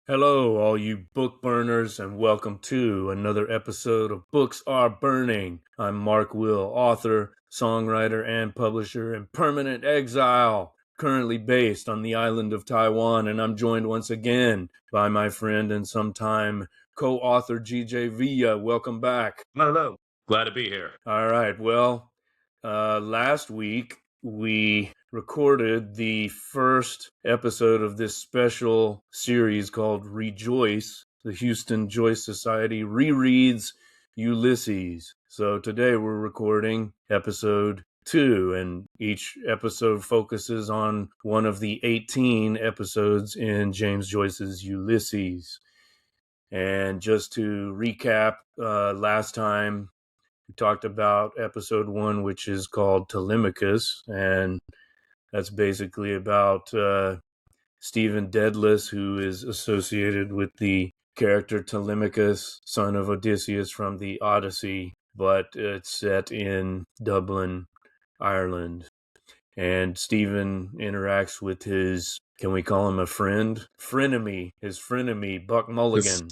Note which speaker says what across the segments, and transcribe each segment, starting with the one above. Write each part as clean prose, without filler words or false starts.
Speaker 1: Hello, all you book burners, and welcome to another episode of Books Are Burning. I'm Mark Will, author, songwriter, and publisher in permanent exile, currently based on the island of Taiwan, and I'm joined once again by my friend and sometime co-author G.J. Villa. Welcome back.
Speaker 2: Hello. Glad to be here.
Speaker 1: All right, well, last week we recorded the first episode of this special series called Rejoice, the Houston Joyce Society Rereads Ulysses. So today we're recording episode 2, and each episode focuses on one of the 18 episodes in James Joyce's Ulysses. And just to recap, last time we talked about episode 1, which is called Telemachus, and that's basically about Stephen Dedalus, who is associated with the character Telemachus, son of Odysseus from the Odyssey, but it's set in Dublin, Ireland. And Stephen interacts with his, can we call him a friend? His frenemy, Buck Mulligan.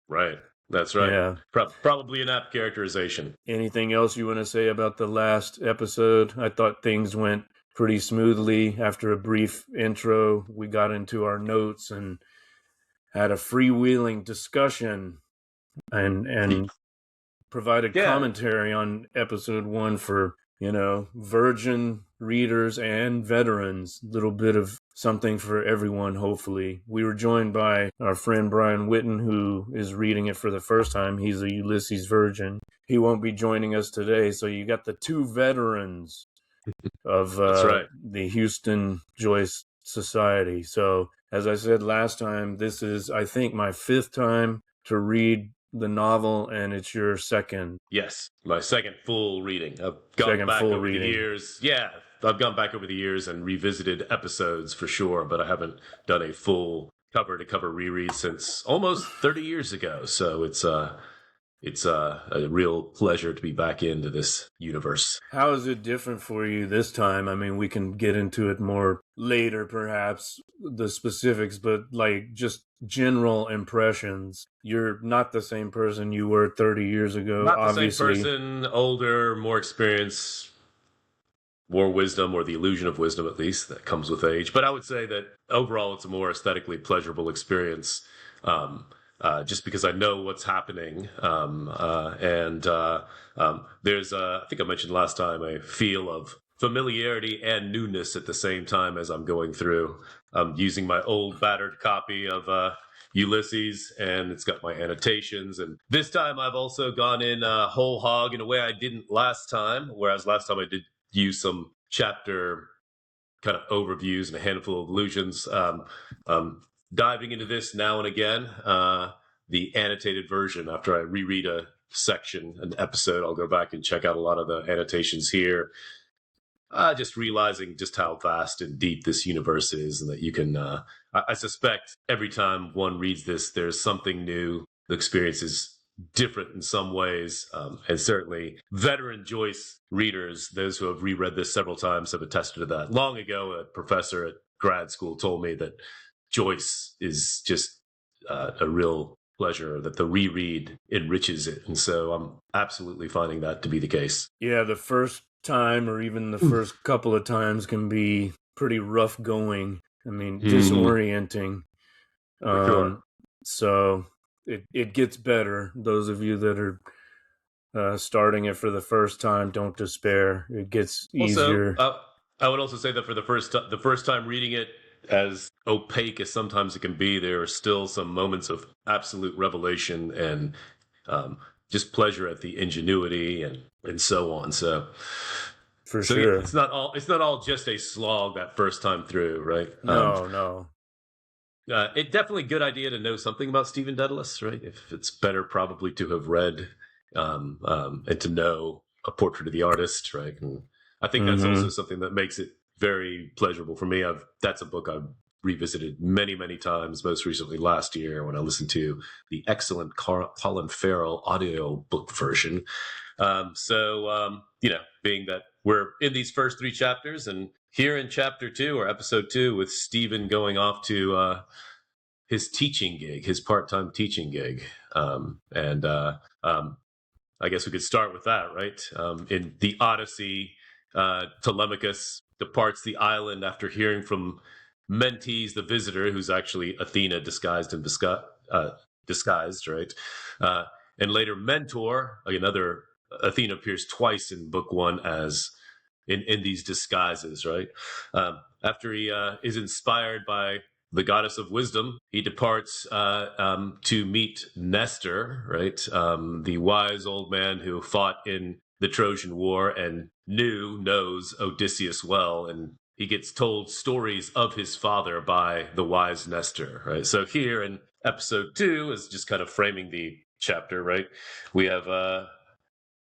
Speaker 2: Right. That's right.
Speaker 1: Yeah.
Speaker 2: Probably an apt characterization.
Speaker 1: Anything else you want to say about the last episode? I thought things went pretty smoothly. After a brief intro, we got into our notes and had a freewheeling discussion and provided commentary on episode 1 for, virgin readers and veterans. A little bit of something for everyone, hopefully. We were joined by our friend Brian Witten, who is reading it for the first time. He's a Ulysses virgin. He won't be joining us today, so you got the two veterans of the Houston Joyce Society. So, as I said last time, this is, I think, my 5th time to read the novel, and it's your second.
Speaker 2: Yes, my second full reading. I've gone back over the years. Yeah, I've gone back over the years and revisited episodes for sure, but I haven't done a full cover-to-cover reread since almost 30 years ago. So it's a real pleasure to be back into this universe.
Speaker 1: How is it different for you this time? I mean, we can get into it more later, perhaps, the specifics, but just general impressions. You're not the same person you were 30 years ago,
Speaker 2: not
Speaker 1: obviously.
Speaker 2: The same person, older, more experience, more wisdom, or the illusion of wisdom, at least, that comes with age. But I would say that overall, it's a more aesthetically pleasurable experience. Just because I know what's happening. There's, I think I mentioned last time, a feel of familiarity and newness at the same time as I'm going through. I'm using my old battered copy of Ulysses, and it's got my annotations. And this time I've also gone in whole hog in a way I didn't last time, whereas last time I did use some chapter kind of overviews and a handful of allusions. Diving into this now and again, the annotated version. After I reread a section, an episode, I'll go back and check out a lot of the annotations here. Just realizing just how vast and deep this universe is, and that you can, I suspect every time one reads this, there's something new. The experience is different in some ways. And certainly veteran Joyce readers, those who have reread this several times, have attested to that. Long ago, a professor at grad school told me that Joyce is just a real pleasure, that the reread enriches it. And so I'm absolutely finding that to be the case.
Speaker 1: Yeah, the first time or even the first couple of times can be pretty rough going. I mean, disorienting.
Speaker 2: Sure.
Speaker 1: So it gets better. Those of you that are starting it for the first time, don't despair. It gets easier.
Speaker 2: I would also say that for the first time reading it, as opaque as sometimes it can be, there are still some moments of absolute revelation and just pleasure at the ingenuity and so on. So
Speaker 1: sure,
Speaker 2: yeah, it's not all just a slog that first time through, right?
Speaker 1: No.
Speaker 2: It's definitely a good idea to know something about Stephen Dedalus, right? If it's better probably to have read and to know a portrait of the artist, right? And I think that's also something that makes it very pleasurable for me. That's a book I've revisited many, many times, most recently last year when I listened to the excellent Colin Farrell audio book version. Being that we're in these first 3 chapters, and here in chapter 2 or episode 2 with Stephen going off to his teaching gig, his part-time teaching gig. And I guess we could start with that, right? In the Odyssey, Telemachus departs the island after hearing from Mentes, the visitor, who's actually Athena disguised and disguised, right? And later Mentor, another Athena appears twice in book one as in these disguises, right? After he is inspired by the goddess of wisdom, he departs to meet Nestor, right? The wise old man who fought in the Trojan War and knows Odysseus well, and he gets told stories of his father by the wise Nestor, right? So here in episode 2 is just kind of framing the chapter, right? We have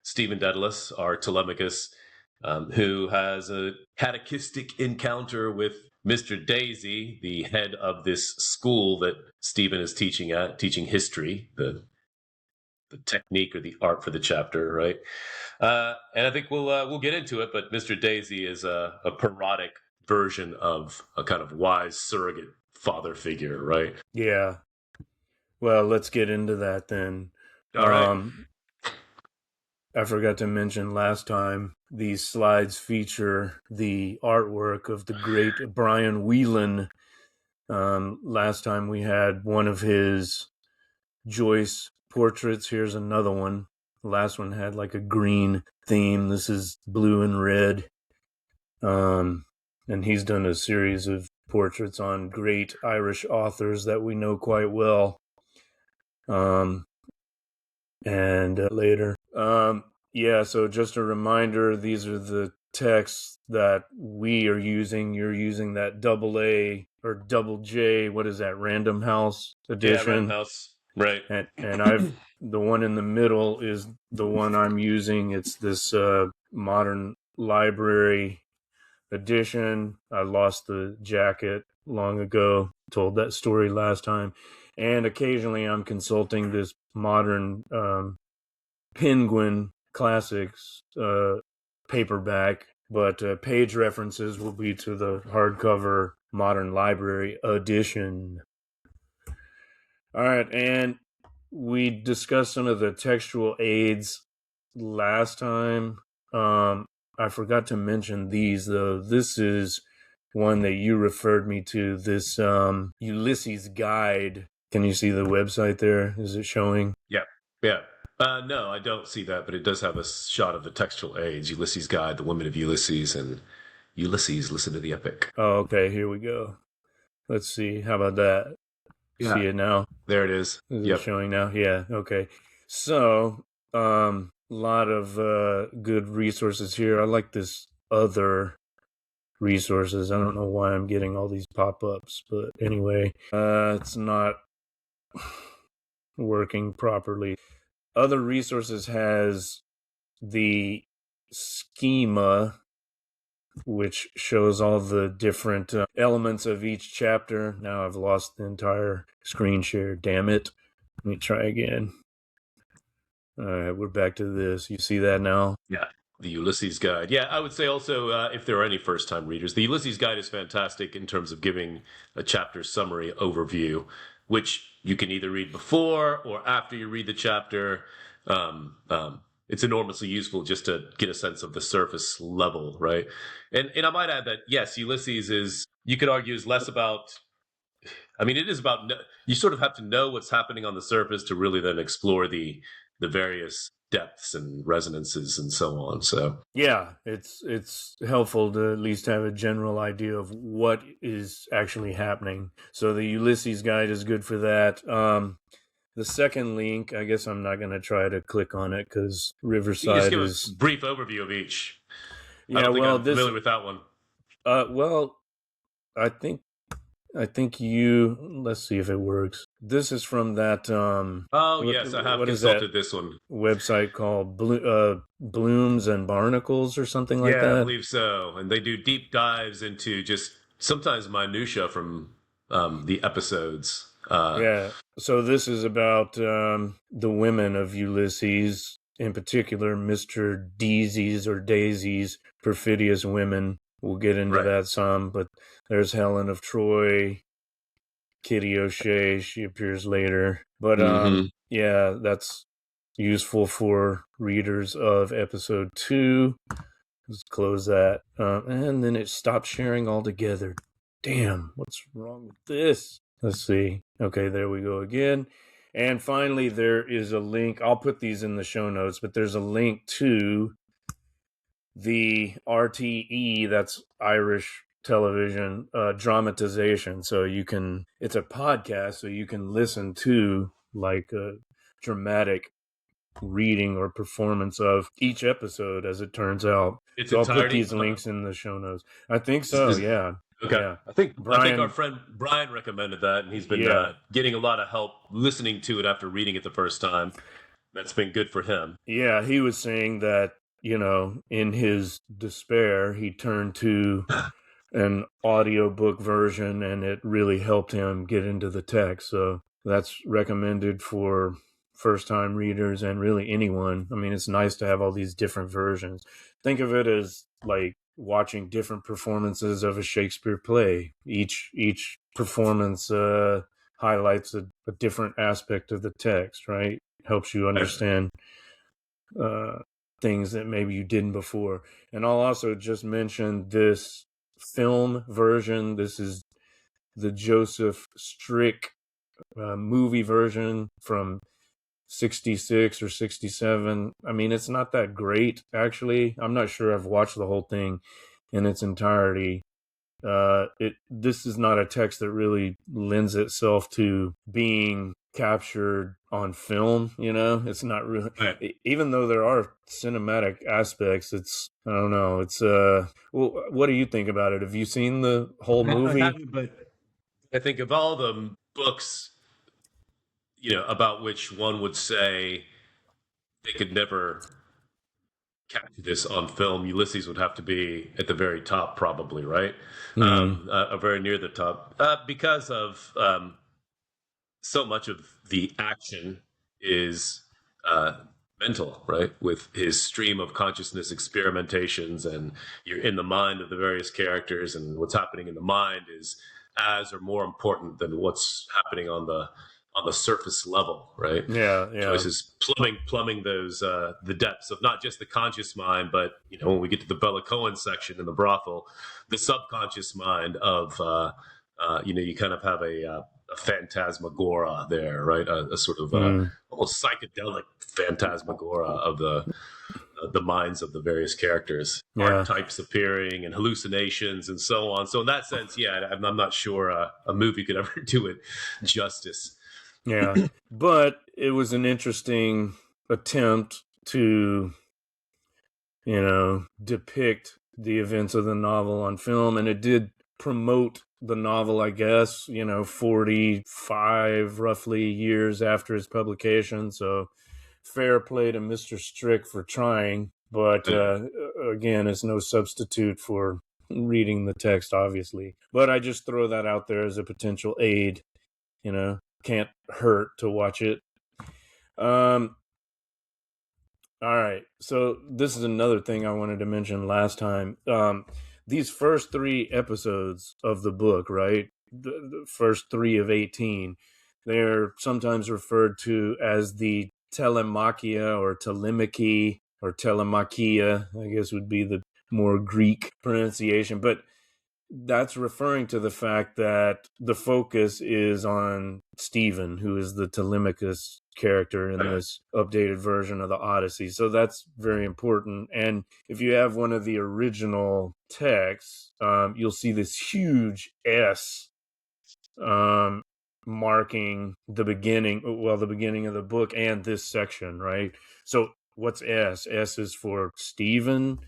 Speaker 2: Stephen Daedalus, our Telemachus, who has a catechistic encounter with Mr. Daisy, the head of this school that Stephen is teaching at, teaching history, the technique or the art for the chapter, right? And I think we'll get into it, but Mr. Daisy is a parodic version of a kind of wise surrogate father figure, right?
Speaker 1: Yeah. Well, let's get into that then.
Speaker 2: All right.
Speaker 1: I forgot to mention last time, these slides feature the artwork of the great Brian Whelan. Last time we had one of his Joyce portraits. Here's another one. The last one had like a green theme. This is blue and red. And he's done a series of portraits on great Irish authors that we know quite well. And later. Yeah, so just a reminder, these are the texts that we are using. You're using that AA or double J, what is that, Random House edition?
Speaker 2: Yeah, Random House, right.
Speaker 1: And I've the one in the middle is the one I'm using. It's this modern library edition. I lost the jacket long ago, told that story last time. And occasionally I'm consulting this modern Penguin Classics paperback, but page references will be to the hardcover modern library edition. All right, and we discussed some of the textual aids last time. I forgot to mention these, though. This is one that you referred me to, this Ulysses guide. Can you see the website there? Is it showing?
Speaker 2: Yeah. No, I don't see that, but it does have a shot of the textual aids, Ulysses Guide, The Women of Ulysses, and Ulysses, Listen to the Epic.
Speaker 1: Oh, okay, here we go. Let's see. How about that?
Speaker 2: Yeah.
Speaker 1: See it now?
Speaker 2: There it is.
Speaker 1: Is it showing now? Yeah, okay. So, lot of good resources here. I like this other resources. I don't know why I'm getting all these pop-ups, but anyway, it's not working properly. Other resources has the schema, which shows all the different elements of each chapter. Now I've lost the entire screen share. Damn it. Let me try again. All right, we're back to this. You see that now?
Speaker 2: Yeah. The Ulysses Guide. Yeah, I would say also, if there are any first-time readers, the Ulysses Guide is fantastic in terms of giving a chapter summary overview, which you can either read before or after you read the chapter. It's enormously useful just to get a sense of the surface level, right? And I might add that, yes, Ulysses is, you could argue, is less about, I mean, it is about, you sort of have to know what's happening on the surface to really then explore the various depths and resonances and so on. So
Speaker 1: yeah, it's helpful to at least have a general idea of what is actually happening. So the Ulysses guide is good for that. The second link, I guess I'm not going to try to click on it because Riverside
Speaker 2: give
Speaker 1: is
Speaker 2: a brief overview of each.
Speaker 1: Yeah,
Speaker 2: I don't think I'm familiar with that one.
Speaker 1: Well, I think you. Let's see if it works. This is from that.
Speaker 2: Yes, I have consulted this one.
Speaker 1: Website called Blooms and Barnacles or something like that.
Speaker 2: Yeah, I believe so. And they do deep dives into just sometimes minutia from the episodes.
Speaker 1: Yeah. So this is about the women of Ulysses, in particular, Mr. Daisy's perfidious women. We'll get into that some, but there's Helen of Troy, Kitty O'Shea. She appears later. But
Speaker 2: Mm-hmm.
Speaker 1: yeah, that's useful for readers of episode 2. Let's close that. And then it stopped sharing altogether. Damn, what's wrong with this? Let's see. Okay, there we go again. And finally, there is a link. I'll put these in the show notes, but there's a link to the RTE, that's Irish television dramatization. So you can, it's a podcast, so you can listen to like a dramatic reading or performance of each episode as it turns out.
Speaker 2: Its
Speaker 1: So I'll put
Speaker 2: entirety.
Speaker 1: these links in the show notes. I think so. Yeah.
Speaker 2: Okay.
Speaker 1: Yeah.
Speaker 2: I think our
Speaker 1: Brian.
Speaker 2: friend Brian recommended that, and he's been
Speaker 1: Yeah.
Speaker 2: getting a lot of help listening to it after reading it the first time. That's been good for him.
Speaker 1: Yeah. He was saying that, in his despair, he turned to an audiobook version and it really helped him get into the text. So that's recommended for first time readers and really anyone. I mean, it's nice to have all these different versions. Think of it as like watching different performances of a Shakespeare play. Each performance highlights a different aspect of the text, right? Helps you understand things that maybe you didn't before. And I'll also just mention this film version. This is the Joseph Strick movie version from 66 or 67. I mean, it's not that great, actually. I'm not sure I've watched the whole thing in its entirety. This is not a text that really lends itself to being captured on film. It's not really, even though there are cinematic aspects, it's, I don't know, it's well, what do you think about it? Have you seen the whole movie?
Speaker 2: I haven't, but I think of all the books, about which one would say they could never capture this on film, Ulysses would have to be at the very top, probably, right? Very near the top, because of so much of the action is mental, right? With his stream of consciousness experimentations, and you're in the mind of the various characters, and what's happening in the mind is as or more important than what's happening on the surface level, right?
Speaker 1: Yeah.
Speaker 2: Joyce is plumbing those the depths of not just the conscious mind, but when we get to the Bella Cohen section in the brothel, the subconscious mind of you kind of have a phantasmagora there, right? A sort of almost psychedelic phantasmagora of the minds of the various characters, archetypes appearing and hallucinations and so on. So in that sense, I'm not sure a movie could ever do it justice.
Speaker 1: Yeah, but it was an interesting attempt to, depict the events of the novel on film, and it did promote the novel, I guess, 45 roughly years after its publication. So fair play to Mr. Strick for trying, but again, it's no substitute for reading the text, obviously. But I just throw that out there as a potential aid, can't hurt to watch it. All right. So this is another thing I wanted to mention last time. These first 3 episodes of the book, right? The first 3 of 18, they're sometimes referred to as the telemachia or telemachy or telemachia, I guess would be the more Greek pronunciation. But that's referring to the fact that the focus is on Stephen, who is the Telemachus character in this updated version of the Odyssey. So that's very important. And if you have one of the original texts, you'll see this huge S marking the beginning of the book and this section, right? So what's S? S is for Stephen.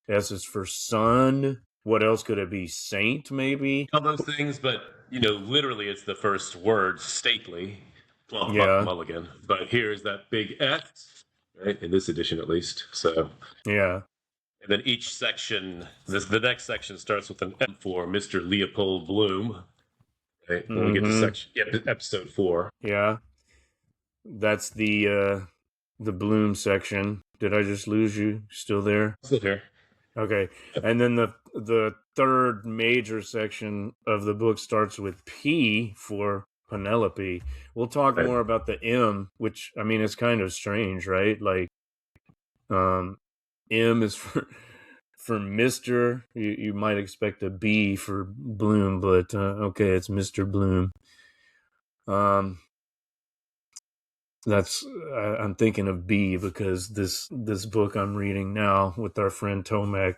Speaker 1: S is for son. What else could it be? Saint, maybe?
Speaker 2: All those things, but literally it's the first word, stately, plump mulligan. But here's that big S, right? In this edition, at least. So
Speaker 1: yeah.
Speaker 2: And then each section, the next section starts with an M for Mr. Leopold Bloom. Right? When we get to episode 4.
Speaker 1: Yeah. That's the Bloom section. Did I just lose you? Still there?
Speaker 2: Still here.
Speaker 1: Okay. And then the third major section of the book starts with P for Penelope. We'll talk
Speaker 2: Right.
Speaker 1: more about the M, which I mean, it's kind of strange, right? Like, M is for Mister. You might expect a B for Bloom, but okay, it's Mr. Bloom. That's I'm thinking of B because this book I'm reading now with our friend Tomac,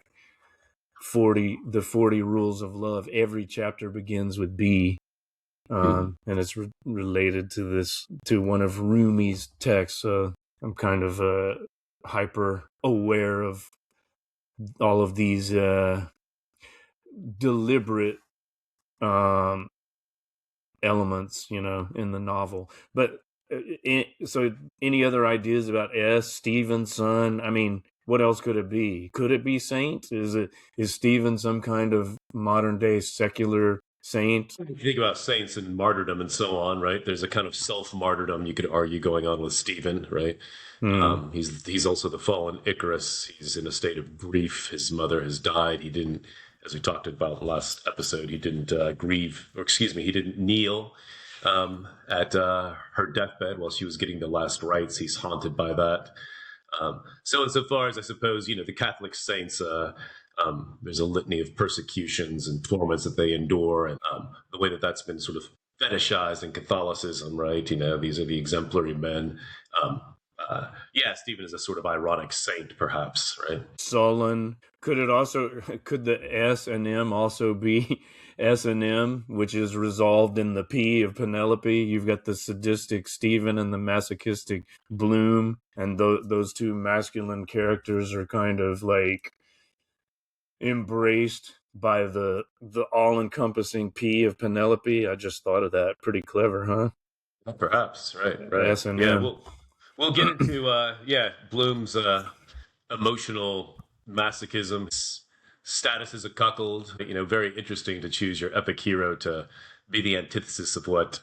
Speaker 1: 40 Rules of Love. Every chapter begins with B. And it's related to one of Rumi's texts. So I'm kind of hyper aware of all of these deliberate elements, in the novel. But so, any other ideas about S. Stephen, son? I mean, what else could it be? Could it be saint? Is Stephen some kind of modern day secular saint?
Speaker 2: If you think about saints and martyrdom and so on, right? There's a kind of self martyrdom you could argue going on with Stephen, right? He's also the fallen Icarus. He's in a state of grief. His mother has died. He didn't, as we talked about last episode, he didn't grieve, or excuse me, he didn't kneel at her deathbed while she was getting the last rites. He's haunted by that. So insofar as I suppose, the Catholic saints, there's a litany of persecutions and torments that they endure, and the way that that's been sort of fetishized in Catholicism, right? These are the exemplary men. Yeah, Stephen is a sort of ironic saint, perhaps, right?
Speaker 1: Sullen. Could the S and M also be S and M, which is resolved in the P of Penelope? You've got the sadistic Stephen and the masochistic Bloom, and those two masculine characters are kind of like embraced by the all-encompassing P of Penelope. I just thought of that. Pretty clever, huh?
Speaker 2: Perhaps, right.
Speaker 1: S and
Speaker 2: Yeah,
Speaker 1: M.
Speaker 2: we'll get into Bloom's emotional masochism. His status as a cuckold. Very interesting to choose your epic hero to be the antithesis of what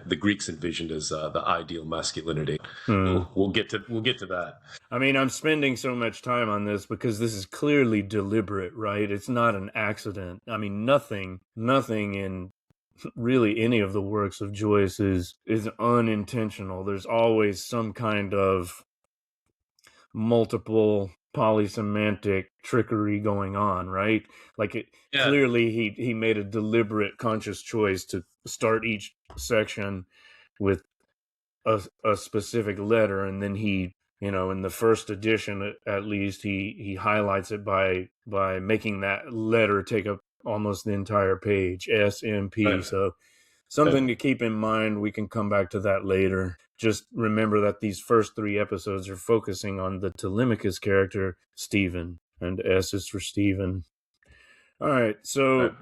Speaker 2: the Greeks envisioned as the ideal masculinity. We'll get to that.
Speaker 1: I mean, I'm spending so much time on this because this is clearly deliberate, right? It's not an accident. I mean, nothing in really any of the works of Joyce is unintentional. There's always some kind of multiple polysemantic trickery going on, right? Like clearly he made a deliberate conscious choice to start each section with a specific letter, and then he, in the first edition at least, he highlights it by making that letter take up almost the entire page, SMP. Right. So something to keep in mind. We can come back to that later. Just remember that these first 3 episodes are focusing on the Telemachus character, Stephen, and S is for Stephen. All right, so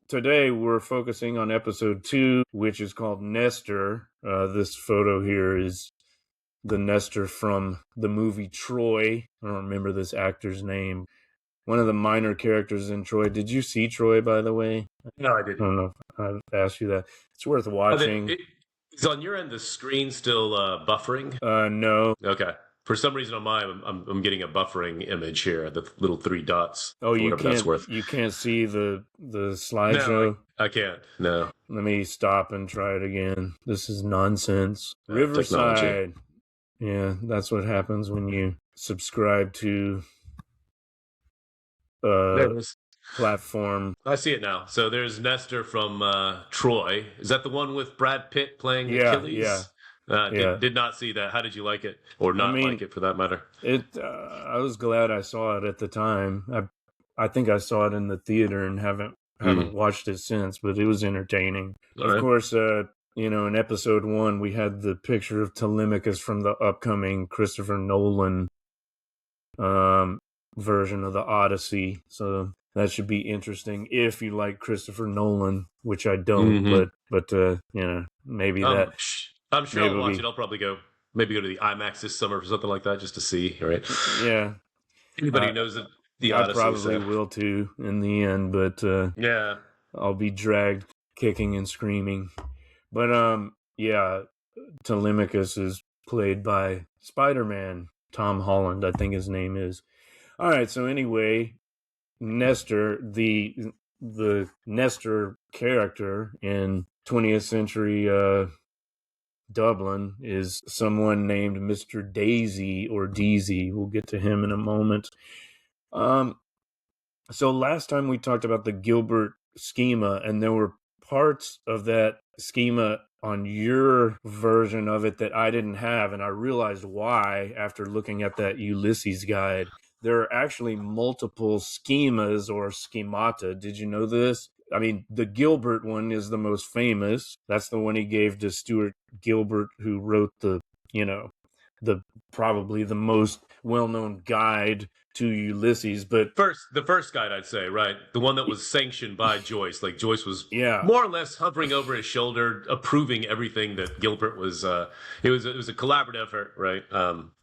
Speaker 1: today we're focusing on episode 2, which is called Nestor. This photo here is the Nestor from the movie Troy. I don't remember this actor's name. One of the minor characters in Troy. Did you see Troy, by the way?
Speaker 2: No, I didn't.
Speaker 1: I don't know if I asked you that. It's worth watching.
Speaker 2: Is on your end the screen still buffering?
Speaker 1: No.
Speaker 2: Okay. For some reason on mine, I'm getting a buffering image here, the little 3 dots.
Speaker 1: Oh, you can't see the slideshow?
Speaker 2: No, I can't. No.
Speaker 1: Let me stop and try it again. This is nonsense. Riverside. Technology. Yeah, that's what happens when you subscribe to platform.
Speaker 2: I see it now. So there's Nestor from Troy. Is that the one with Brad Pitt playing Achilles? Yeah. Did not see that. How did you like it, or not like it for that matter?
Speaker 1: I was glad I saw it at the time. I think I saw it in the theater and haven't watched it since, but it was entertaining. Of course, in episode 1 we had the picture of Telemachus from the upcoming Christopher Nolan version of the Odyssey. So that should be interesting if you like Christopher Nolan, which I don't. But maybe that.
Speaker 2: I'm sure I'll watch it. I'll probably go to the IMAX this summer or something like that just to see. Right? Yeah. Anybody who knows the Odyssey.
Speaker 1: I probably will too in the end, but I'll be dragged kicking and screaming. But Telemachus is played by Spider-Man, Tom Holland, I think his name is. All right, so anyway, Nestor, the Nestor character in 20th century Dublin is someone named Mr. Daisy or Deasy. We'll get to him in a moment. So last time we talked about the Gilbert schema, and there were parts of that schema on your version of it that I didn't have, and I realized why after looking at that Ulysses guide. There are actually multiple schemas or schemata. Did you know this? I mean, the Gilbert one is the most famous. That's the one he gave to Stuart Gilbert, who wrote the probably the most well-known guide to Ulysses. But
Speaker 2: the first guide, I'd say, right? The one that was sanctioned by Joyce. Like Joyce was
Speaker 1: yeah,
Speaker 2: more or less hovering over his shoulder, approving everything that Gilbert was. It was a collaborative effort, right?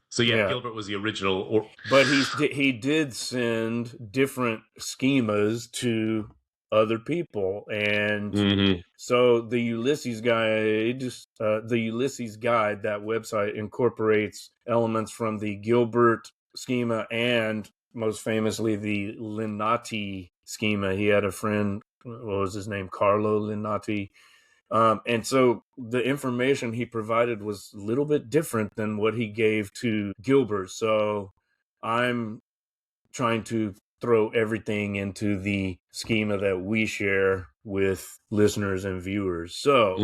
Speaker 2: So yeah, Gilbert was the original.
Speaker 1: But he did send different schemas to other people, and so the Ulysses guide, that website incorporates elements from the Gilbert schema and most famously the Linnati schema. He had a friend, what was his name, Carlo Linnati. And so the information he provided was a little bit different than what he gave to Gilbert. So I'm trying to throw everything into the schema that we share with listeners and viewers. So,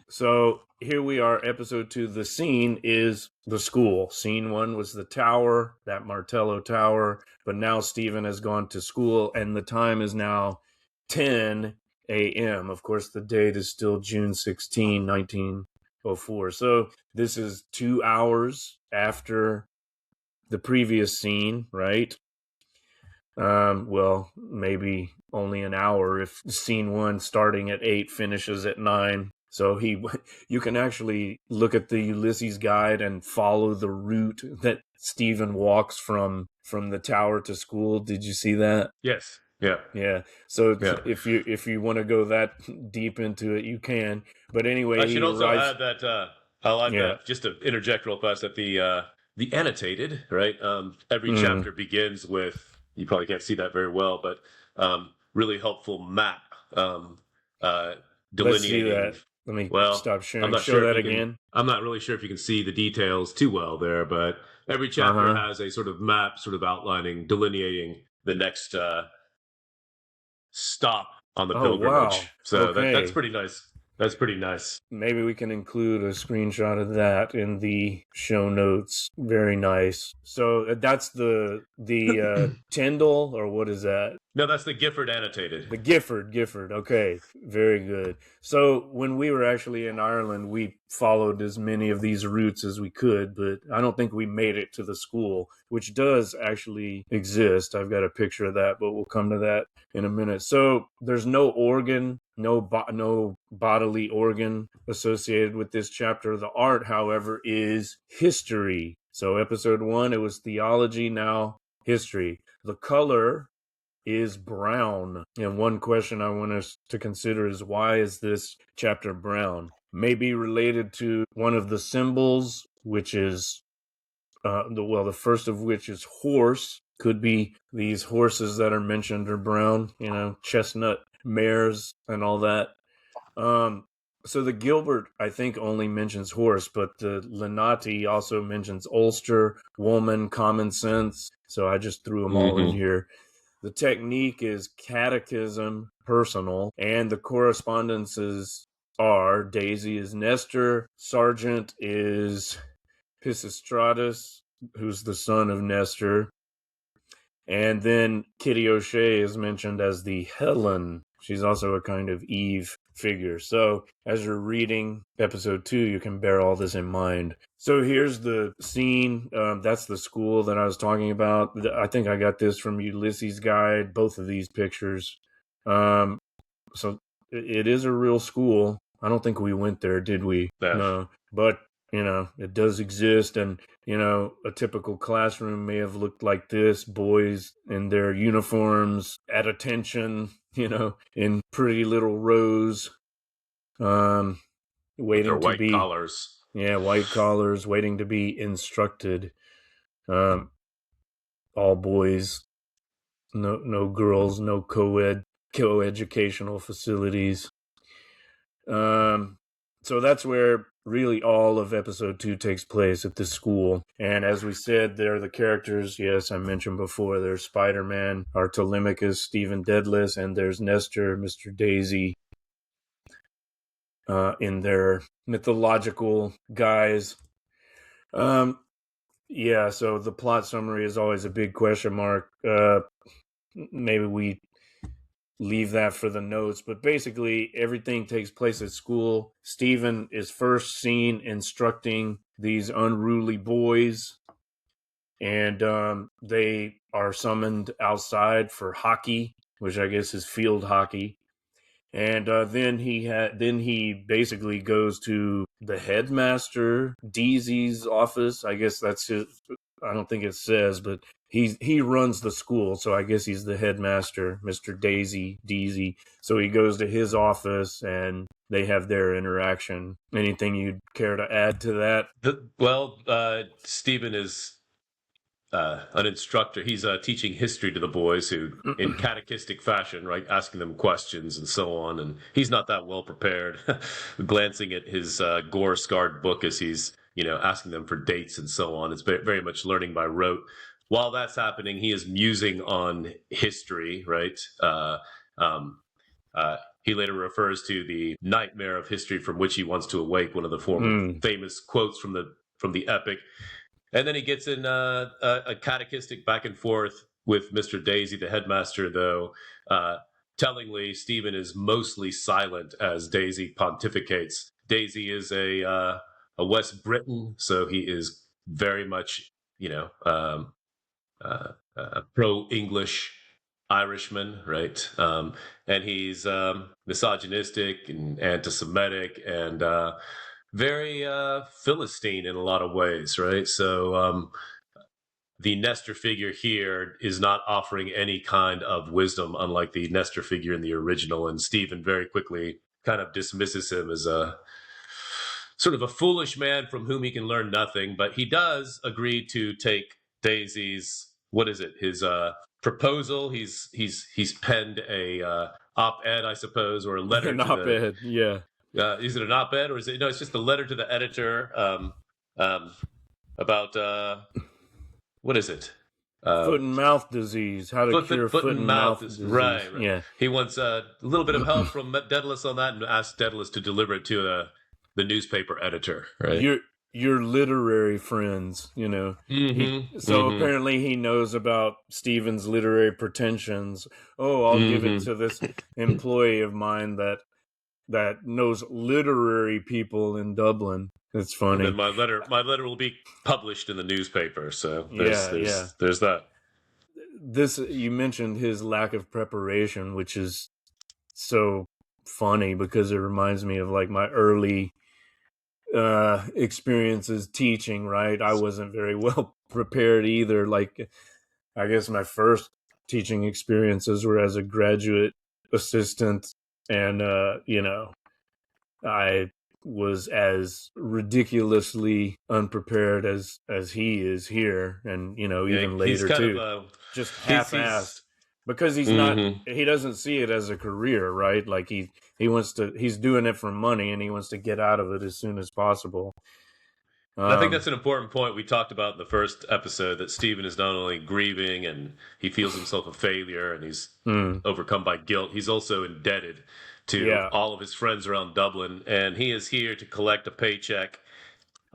Speaker 1: so here we are, episode 2. The scene is the school. Scene 1 was the tower, that Martello Tower. But now Stephen has gone to school, and the time is now 10 a.m. Of course, the date is still June 16, 1904. So this is 2 hours after the previous scene, right? Well, maybe only an hour if scene 1 starting at 8 finishes at 9. So you can actually look at the Ulysses guide and follow the route that Stephen walks from the tower to school. Did you see that?
Speaker 2: Yes. Yeah.
Speaker 1: Yeah. So
Speaker 2: Yeah.
Speaker 1: if you want to go that deep into it, you can. But anyway,
Speaker 2: I should also
Speaker 1: arrives.
Speaker 2: add that I'll add
Speaker 1: Yeah.
Speaker 2: that just to interject real fast that the annotated, right? Every chapter begins with, you probably can't see that very well, but really helpful map
Speaker 1: Let's see
Speaker 2: delineating.
Speaker 1: that. Let me stop sharing.
Speaker 2: I'm not
Speaker 1: Show
Speaker 2: sure
Speaker 1: that
Speaker 2: if you
Speaker 1: again.
Speaker 2: can. I'm not really sure if you can see the details too well there, but every chapter has a sort of map, sort of outlining, delineating the next stop on the pilgrimage.
Speaker 1: Wow.
Speaker 2: So
Speaker 1: Okay.
Speaker 2: that's pretty nice. That's pretty nice.
Speaker 1: Maybe we can include a screenshot of that in the show notes. Very nice. So that's the Tyndall, or what is that?
Speaker 2: No, that's the Gifford annotated.
Speaker 1: The Gifford. Okay, very good. So when we were actually in Ireland, we followed as many of these routes as we could, but I don't think we made it to the school, which does actually exist. I've got a picture of that, but we'll come to that in a minute. So there's no organ, no bodily organ associated with this chapter. The art, however, is history. So episode 1, it was theology, now history. The color is brown. And one question I want us to consider is, why is this chapter brown? Maybe related to one of the symbols, which is the first of which is horse. Could be these horses that are mentioned are brown, chestnut mares and all that. So the Gilbert, I think, only mentions horse, but the Linnati also mentions Ulster, woman, common sense. So I just threw them all in here. The technique is catechism, personal, and the correspondences are: Daisy is Nestor, Sergeant is Pisistratus, who's the son of Nestor, and then Kitty O'Shea is mentioned as the Helen. She's also a kind of Eve figure. So as you're reading episode 2, you can bear all this in mind. So here's the scene. That's the school that I was talking about. I think I got this from Ulysses Guide, both of these pictures. So it is a real school. I don't think we went there, did we? No. But, it does exist. And, a typical classroom may have looked like this: boys in their uniforms at attention, in pretty little rows, waiting to
Speaker 2: white
Speaker 1: be
Speaker 2: collars.
Speaker 1: Yeah, white collars, waiting to be instructed. All boys, no girls, no co-educational facilities. So that's where really all of episode 2 takes place, at this school. And as we said, they're the characters, yes, I mentioned before, there's Spider-Man, our Telemachus, Stephen Dedalus, and there's Nestor, Mr. Daisy, in their mythological guise. Yeah, so the plot summary is always a big question mark. Maybe we leave that for the notes, but basically everything takes place at school. Stephen is first seen instructing these unruly boys, and they are summoned outside for hockey, which I guess is field hockey. And then he basically goes to the headmaster Deezy's office. I guess that's his. I don't think it says, but he runs the school, so I guess he's the headmaster, Mr. Deezy. So he goes to his office, and they have their interaction. Anything you'd care to add to that?
Speaker 2: Stephen is an instructor. He's teaching history to the boys, who, in catechistic fashion, right, asking them questions and so on. And he's not that well prepared, glancing at his gore-scarred book as he's, asking them for dates and so on. It's very much learning by rote. While that's happening, he is musing on history, right? He later refers to the nightmare of history from which he wants to awake, one of the famous quotes from the epic. And then he gets in a catechistic back and forth with Mr. Daisy, the headmaster, though. Tellingly, Stephen is mostly silent as Daisy pontificates. Daisy is a West Briton, so he is very much, a pro-English Irishman, right? And he's misogynistic and anti-Semitic and very Philistine in a lot of ways, right? So the Nestor figure here is not offering any kind of wisdom, unlike the Nestor figure in the original. And Stephen very quickly kind of dismisses him as a sort of a foolish man from whom he can learn nothing. But he does agree to take Daisy's, his proposal. He's penned a op-ed, I suppose, or a letter.
Speaker 1: An op-ed, yeah.
Speaker 2: Is it an op-ed, or is it? No, it's just a letter to the editor about what is it?
Speaker 1: Foot and mouth disease. How to cure foot and mouth disease.
Speaker 2: Right.
Speaker 1: Yeah.
Speaker 2: He wants a little bit of help from Dedalus on that, and asks Dedalus to deliver it to the newspaper editor. Right.
Speaker 1: Your literary friends, Apparently he knows about Stephen's literary pretensions. Oh, I'll give it to this employee of mine that knows literary people in Dublin. It's funny.
Speaker 2: And then my letter will be published in the newspaper. So there's that.
Speaker 1: This, you mentioned his lack of preparation, which is so funny because it reminds me of like my early experiences teaching, right? I wasn't very well prepared either. Like, I guess my first teaching experiences were as a graduate assistant, and I was as ridiculously unprepared as he is here, and even later too. Just half-assed. Because he's not, he doesn't see it as a career, right? Like he's doing it for money, and he wants to get out of it as soon as possible.
Speaker 2: I think that's an important point we talked about in the first episode, that Stephen is not only grieving and he feels himself a failure and he's overcome by guilt, he's also indebted to all of his friends around Dublin, and he is here to collect a paycheck,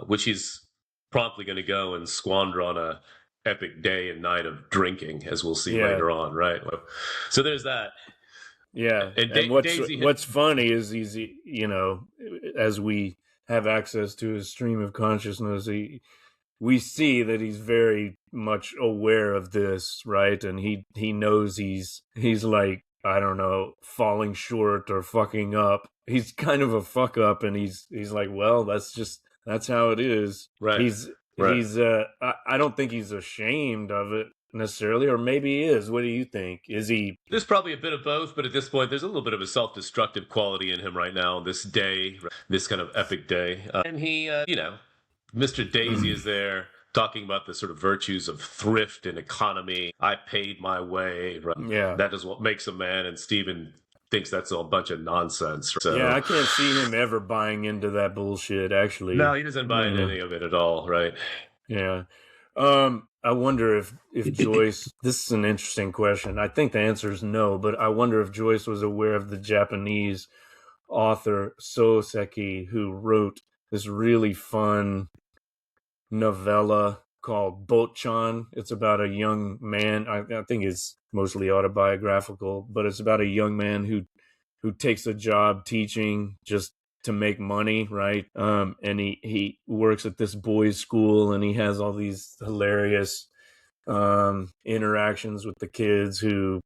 Speaker 2: which he's promptly going to go and squander on a epic day and night of drinking, as we'll see later on, right? So there's that.
Speaker 1: Yeah, and what's funny is he's, as we have access to his stream of consciousness, we see that he's very much aware of this, right? And he knows he's like, I don't know, falling short or fucking up. He's kind of a fuck up, and he's like, well, that's how it is.
Speaker 2: Right.
Speaker 1: He's I don't think he's ashamed of it necessarily, or maybe he is. What do you think? Is he?
Speaker 2: There's probably a bit of both, but at this point, there's a little bit of a self-destructive quality in him right now, this day, this kind of epic day. And he, Mr. Daisy is there talking about the sort of virtues of thrift and economy. I paid my way. Right?
Speaker 1: Yeah.
Speaker 2: That is what makes a man. And Stephen thinks that's a bunch of nonsense. So
Speaker 1: yeah, I can't see him ever buying into that bullshit, actually.
Speaker 2: no, he doesn't buy into any of it at all, right?
Speaker 1: Yeah. I wonder if Joyce, this is an interesting question. I think the answer is no, but I wonder if Joyce was aware of the Japanese author Soseki, who wrote this really fun novella called Botchan. It's about a young man. I think it's mostly autobiographical, but it's about a young man who takes a job teaching just to make money, right? And he works at this boys' school, and he has all these hilarious interactions with the kids who,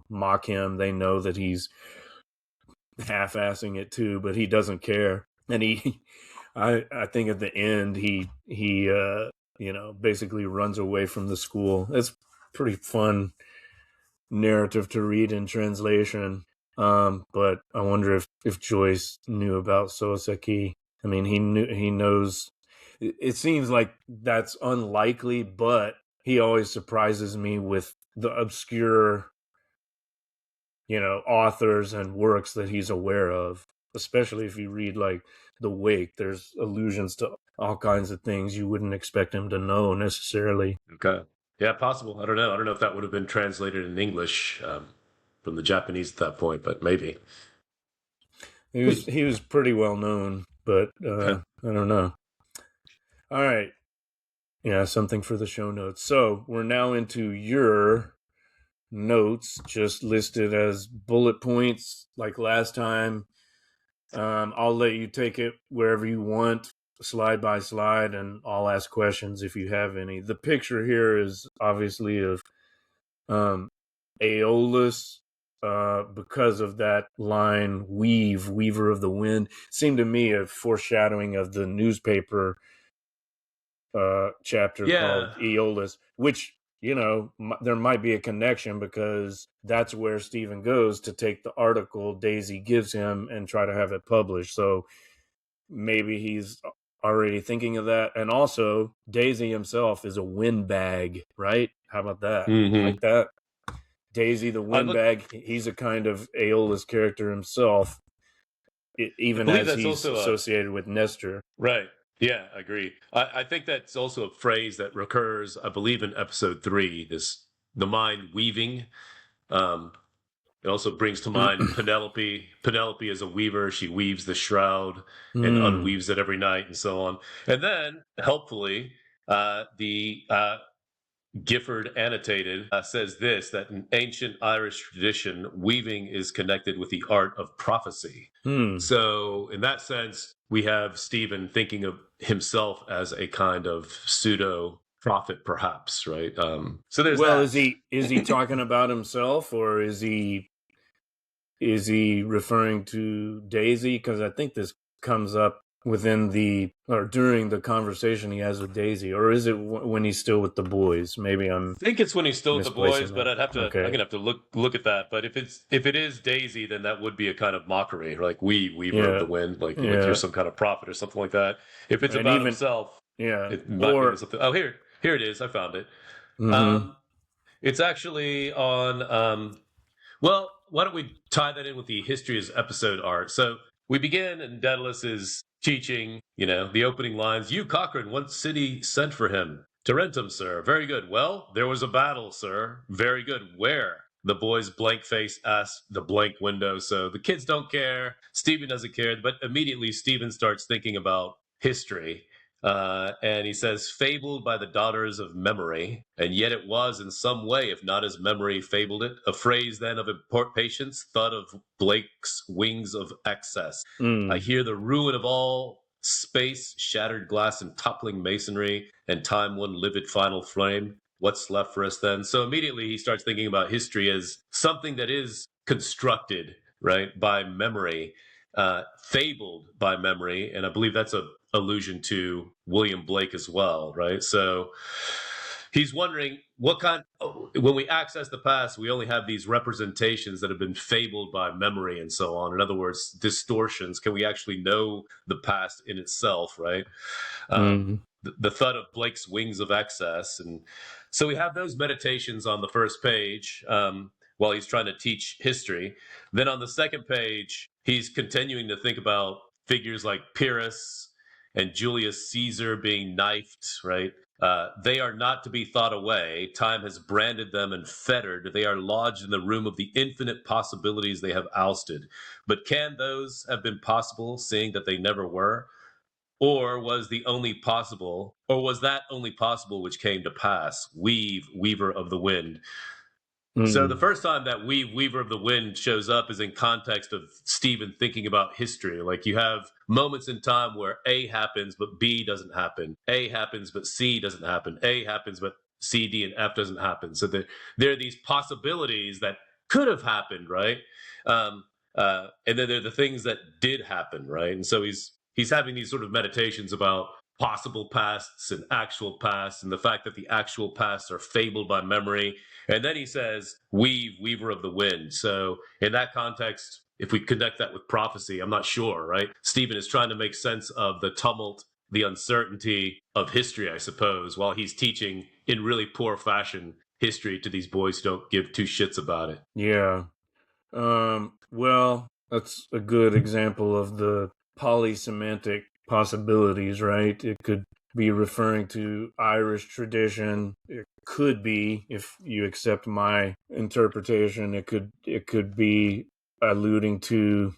Speaker 1: mock him. They know that he's half-assing it too, but he doesn't care. And I think at the end he basically runs away from the school. It's pretty fun narrative to read in translation. But I wonder if Joyce knew about Soseki. I mean, he knows. It seems like that's unlikely, but he always surprises me with the obscure, authors and works that he's aware of. Especially if you read like The Wake, there's allusions to all kinds of things you wouldn't expect him to know necessarily.
Speaker 2: Okay. Yeah, possible. I don't know. I don't know if that would have been translated in English from the Japanese at that point, but maybe.
Speaker 1: He was pretty well known, but
Speaker 2: Okay.
Speaker 1: I don't know. All right. Yeah, something for the show notes. So we're now into your notes, just listed as bullet points like last time. I'll let you take it wherever you want, slide by slide, and I'll ask questions if you have any. The picture here is obviously of Aeolus, because of that line, weaver of the wind, seemed to me a foreshadowing of the newspaper chapter
Speaker 2: Yeah.
Speaker 1: called Aeolus, which, there might be a connection because that's where Stephen goes to take the article Daisy gives him and try to have it published. So maybe he's already thinking of that. And also, Daisy himself is a windbag, right? How about that?
Speaker 2: Mm-hmm.
Speaker 1: Like that? Daisy the windbag, he's a kind of Aeolus character himself,
Speaker 2: I
Speaker 1: even
Speaker 2: believe
Speaker 1: as
Speaker 2: that's
Speaker 1: he's
Speaker 2: also
Speaker 1: associated with Nestor.
Speaker 2: right. Yeah, I agree. I think that's also a phrase that recurs, I believe, in episode 3, the mind weaving. Um, It also brings to mind Penelope. Penelope is a weaver. She weaves the shroud and
Speaker 1: Mm.
Speaker 2: unweaves it every night and so on. And then, helpfully, the Gifford annotated says this, that in ancient Irish tradition, weaving is connected with the art of prophecy.
Speaker 1: Mm.
Speaker 2: So, in that sense, we have Stephen thinking of himself as a kind of pseudo prophet, perhaps, right? So there's
Speaker 1: Well,
Speaker 2: that.
Speaker 1: is he talking about himself, or is he referring to Daisy? Because I think this comes up during the conversation he has with Daisy, or is it when he's still with the boys? Maybe I'm
Speaker 2: I think it's when he's still with the boys,
Speaker 1: misplacing
Speaker 2: but
Speaker 1: that.
Speaker 2: I'm
Speaker 1: Okay.
Speaker 2: gonna have to look at that. But if it is Daisy, then that would be a kind of mockery, like weaver of
Speaker 1: Yeah.
Speaker 2: the wind, like you're
Speaker 1: Yeah.
Speaker 2: some kind of prophet or something like that. If it's
Speaker 1: And
Speaker 2: about
Speaker 1: even,
Speaker 2: himself,
Speaker 1: yeah.
Speaker 2: it might mean
Speaker 1: Or,
Speaker 2: something. Oh, here it is. I found it.
Speaker 1: mm-hmm.
Speaker 2: Um, it's actually on. Well, why don't we tie that in with the history as episode art? So we begin, and Daedalus is teaching, the opening lines. You, Cochrane, what city sent for him? Tarentum, sir. Very good. Well, there was a battle, sir. Very good. Where? The boy's blank face asked the blank window. So the kids don't care. Stephen doesn't care. But immediately, Stephen starts thinking about history. And he says, fabled by the daughters of memory, and yet it was in some way, if not as memory fabled it, a phrase then of impatience, thought of Blake's wings of excess. I
Speaker 1: Mm.
Speaker 2: hear the ruin of all space, shattered glass and toppling masonry, and time one livid final flame. What's left for us then? So immediately he starts thinking about history as something that is constructed, right, by memory, fabled by memory, and I believe that's a allusion to William Blake as well, right? So he's wondering when we access the past, we only have these representations that have been fabled by memory and so on. In other words, distortions. Can we actually know the past in itself, right?
Speaker 1: Mm.
Speaker 2: The thud of Blake's wings of excess. And so we have those meditations on the first page. while he's trying to teach history. Then on the second page, he's continuing to think about figures like Pyrrhus and Julius Caesar being knifed, right? They are not to be thought away. Time has branded them and fettered. They are lodged in the room of the infinite possibilities they have ousted. But can those have been possible, seeing that they never were? Or was that only possible which came to pass? Weave, weaver of the wind. So the first time that Weaver of the Wind shows up is in context of Stephen thinking about history. Like you have moments in time where A happens, but B doesn't happen. A happens, but C doesn't happen. A happens, but C, D, and F doesn't happen. So there are these possibilities that could have happened, right? And then there are the things that did happen, right? And so he's having these sort of meditations about possible pasts and actual pasts, and the fact that the actual pasts are fabled by memory. And then he says, weaver of the wind. So in that context, if we connect that with prophecy, I'm not sure, right? Stephen is trying to make sense of the tumult, the uncertainty of history, I suppose, while he's teaching in really poor fashion history to these boys who don't give two shits about it.
Speaker 1: Yeah. Well, that's a good example of the polysemantic possibilities, right? It could be referring to Irish tradition. It could be, if you accept my interpretation, it could be alluding to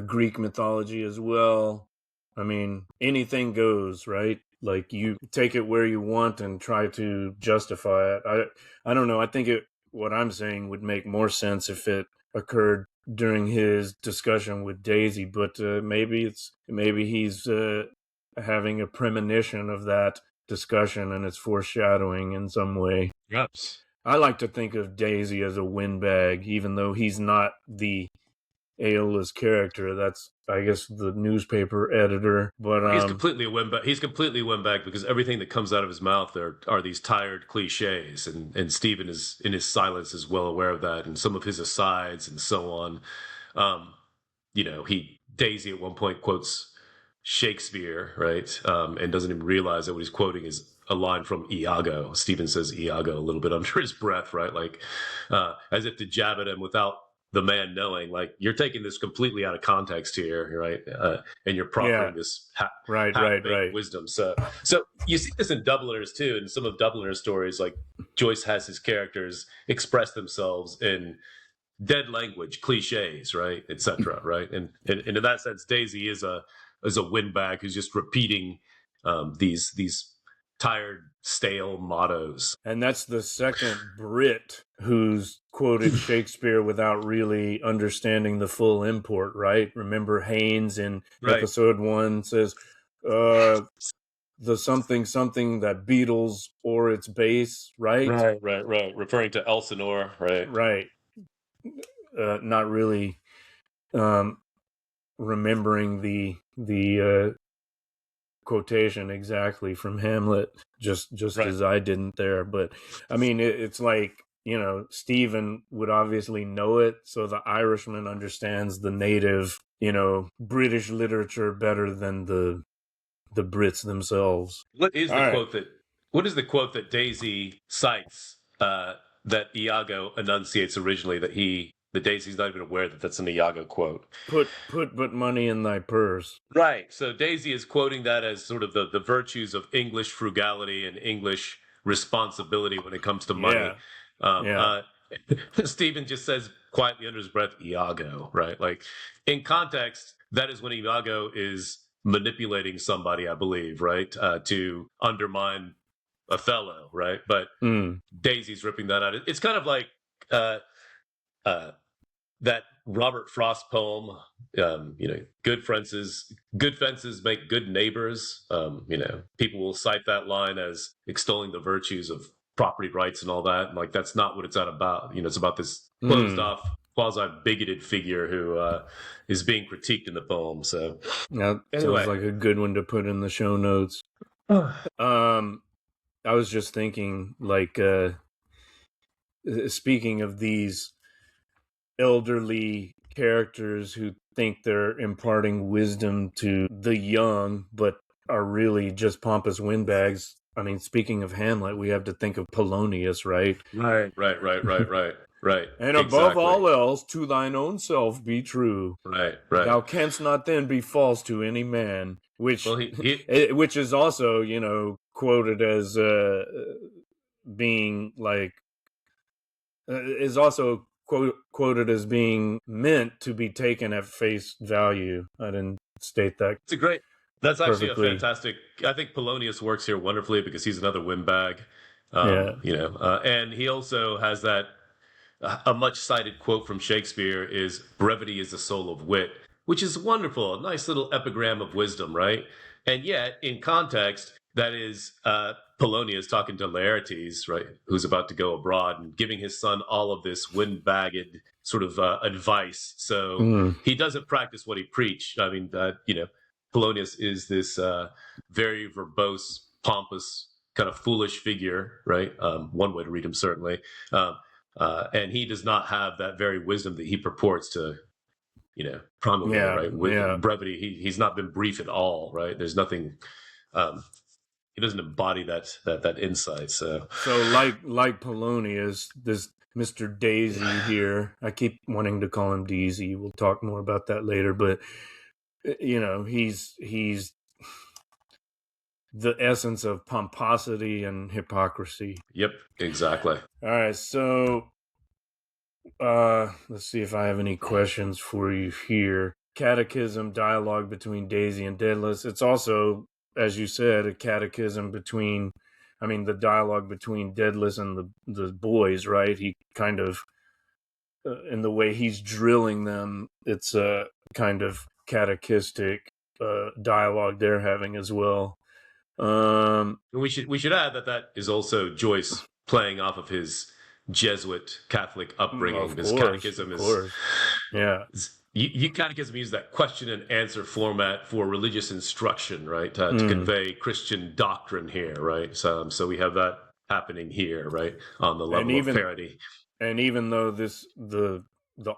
Speaker 1: Greek mythology as well. I mean, anything goes, right? Like you take it where you want and try to justify it. I don't know. I think what I'm saying would make more sense if it occurred during his discussion with Daisy, but maybe he's having a premonition of that discussion and it's foreshadowing in some way.
Speaker 2: Yep.
Speaker 1: I like to think of Daisy as a windbag, even though he's not the Aeola's character. That's, I guess, the newspaper editor. But
Speaker 2: he's completely a windbag. He's completely a windbag because everything that comes out of his mouth are these tired cliches, and Stephen is in his silence is well aware of that, and some of his asides and so on. Daisy at one point quotes Shakespeare, right, and doesn't even realize that what he's quoting is a line from Iago. Stephen says Iago a little bit under his breath, right, like as if to jab at him without the man knowing, like, you're taking this completely out of context here, right? And you're proffering this
Speaker 1: right.
Speaker 2: wisdom. So you see this in Dubliners too, and some of Dubliners' stories, like Joyce has his characters express themselves in dead language, cliches, right, etc. Right, and in that sense, Daisy is a windbag who's just repeating these tired, stale mottos.
Speaker 1: And that's the second Brit who's quoted Shakespeare without really understanding the full import, right? Remember Haynes in episode 1 says, the something that beetles or its base, right?
Speaker 2: Right. Referring to Elsinore, right?
Speaker 1: Right. Not really remembering the quotation exactly from Hamlet, just right. As I didn't there. But I mean, it's like, Stephen would obviously know it, so the Irishman understands the native, British literature better than the Brits themselves.
Speaker 2: What is the quote that Daisy cites that Iago enunciates originally, that Daisy's not even aware that that's an Iago quote?
Speaker 1: Put but money in thy purse.
Speaker 2: Right. So Daisy is quoting that as sort of the virtues of English frugality and English responsibility when it comes to money. Stephen just says quietly under his breath, Iago, right? Like, in context, that is when Iago is manipulating somebody, I believe, right? To undermine Othello, right? But Daisy's ripping that out. It's kind of like that Robert Frost poem, good fences make good neighbors. People will cite that line as extolling the virtues of property rights and all that. And, like, that's not what it's about. It's about this closed off, quasi bigoted figure who is being critiqued in the poem. So
Speaker 1: that sounds like a good one to put in the show notes. I was just thinking, like, speaking of these elderly characters who think they're imparting wisdom to the young, but are really just pompous windbags. I mean, speaking of Hamlet, we have to think of Polonius, right?
Speaker 2: Right.
Speaker 1: And above
Speaker 2: Exactly.
Speaker 1: all else, to thine own self be true.
Speaker 2: Right.
Speaker 1: Thou canst not then be false to any man, which
Speaker 2: Well, he
Speaker 1: which is also, quoted as being like is also quoted as being meant to be taken at face value. I didn't state that
Speaker 2: it's a great. That's actually a
Speaker 1: perfectly.
Speaker 2: fantastic. I think Polonius works here wonderfully because he's another windbag.
Speaker 1: Yeah.
Speaker 2: And he also has that a much cited quote from Shakespeare is brevity is the soul of wit, which is wonderful, a nice little epigram of wisdom, right? And yet, in context, that is Polonius talking to Laertes, right, who's about to go abroad and giving his son all of this windbagged sort of advice. So he doesn't practice what he preached. I mean, Polonius is this very verbose, pompous, kind of foolish figure, right? One way to read him, certainly. And he does not have that very wisdom that he purports to, promulgate, right? With brevity, he's not been brief at all, right? There's nothing. He doesn't embody that insight. So
Speaker 1: like Polonius, this Mr. Daisy here, I keep wanting to call him Deezy. We'll talk more about that later, but he's the essence of pomposity and hypocrisy.
Speaker 2: Yep, exactly.
Speaker 1: All right, so let's see if I have any questions for you here. Catechism dialogue between Daisy and Daedalus. It's also, as you said, a catechism between, the dialogue between Daedalus and the boys, right? He kind of, in the way he's drilling them, it's a kind of catechistic dialogue they're having as well.
Speaker 2: We should add that is also Joyce playing off of his Jesuit Catholic upbringing. His catechism is,
Speaker 1: yeah.
Speaker 2: Catechism uses that question and answer format for religious instruction, right? To convey Christian doctrine here, right? So we have that happening here, right, on the level of parody.
Speaker 1: And even though the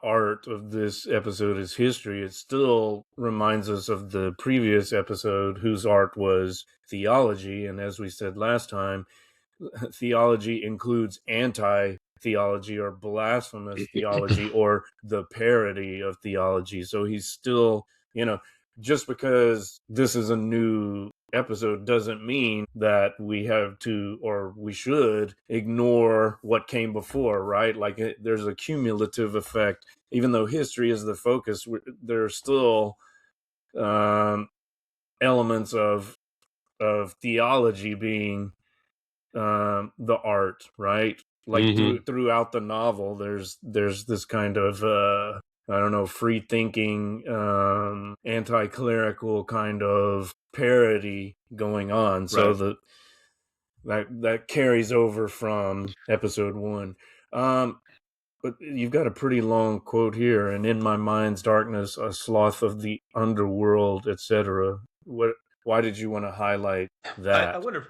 Speaker 1: art of this episode is history, it still reminds us of the previous episode whose art was theology. And as we said last time, theology includes anti-theology or blasphemous theology or the parody of theology. So he's still, just because this is a new episode doesn't mean that we have to or we should ignore what came before, right? Like there's a cumulative effect. Even though history is the focus, there are still elements of theology being the art, right? Like throughout the novel, there's this kind of free thinking, anti-clerical kind of parody going on. Right. So that carries over from episode 1. But you've got a pretty long quote here, and in my mind's darkness, a sloth of the underworld, etc. Why did you want to highlight that?
Speaker 2: I wonder,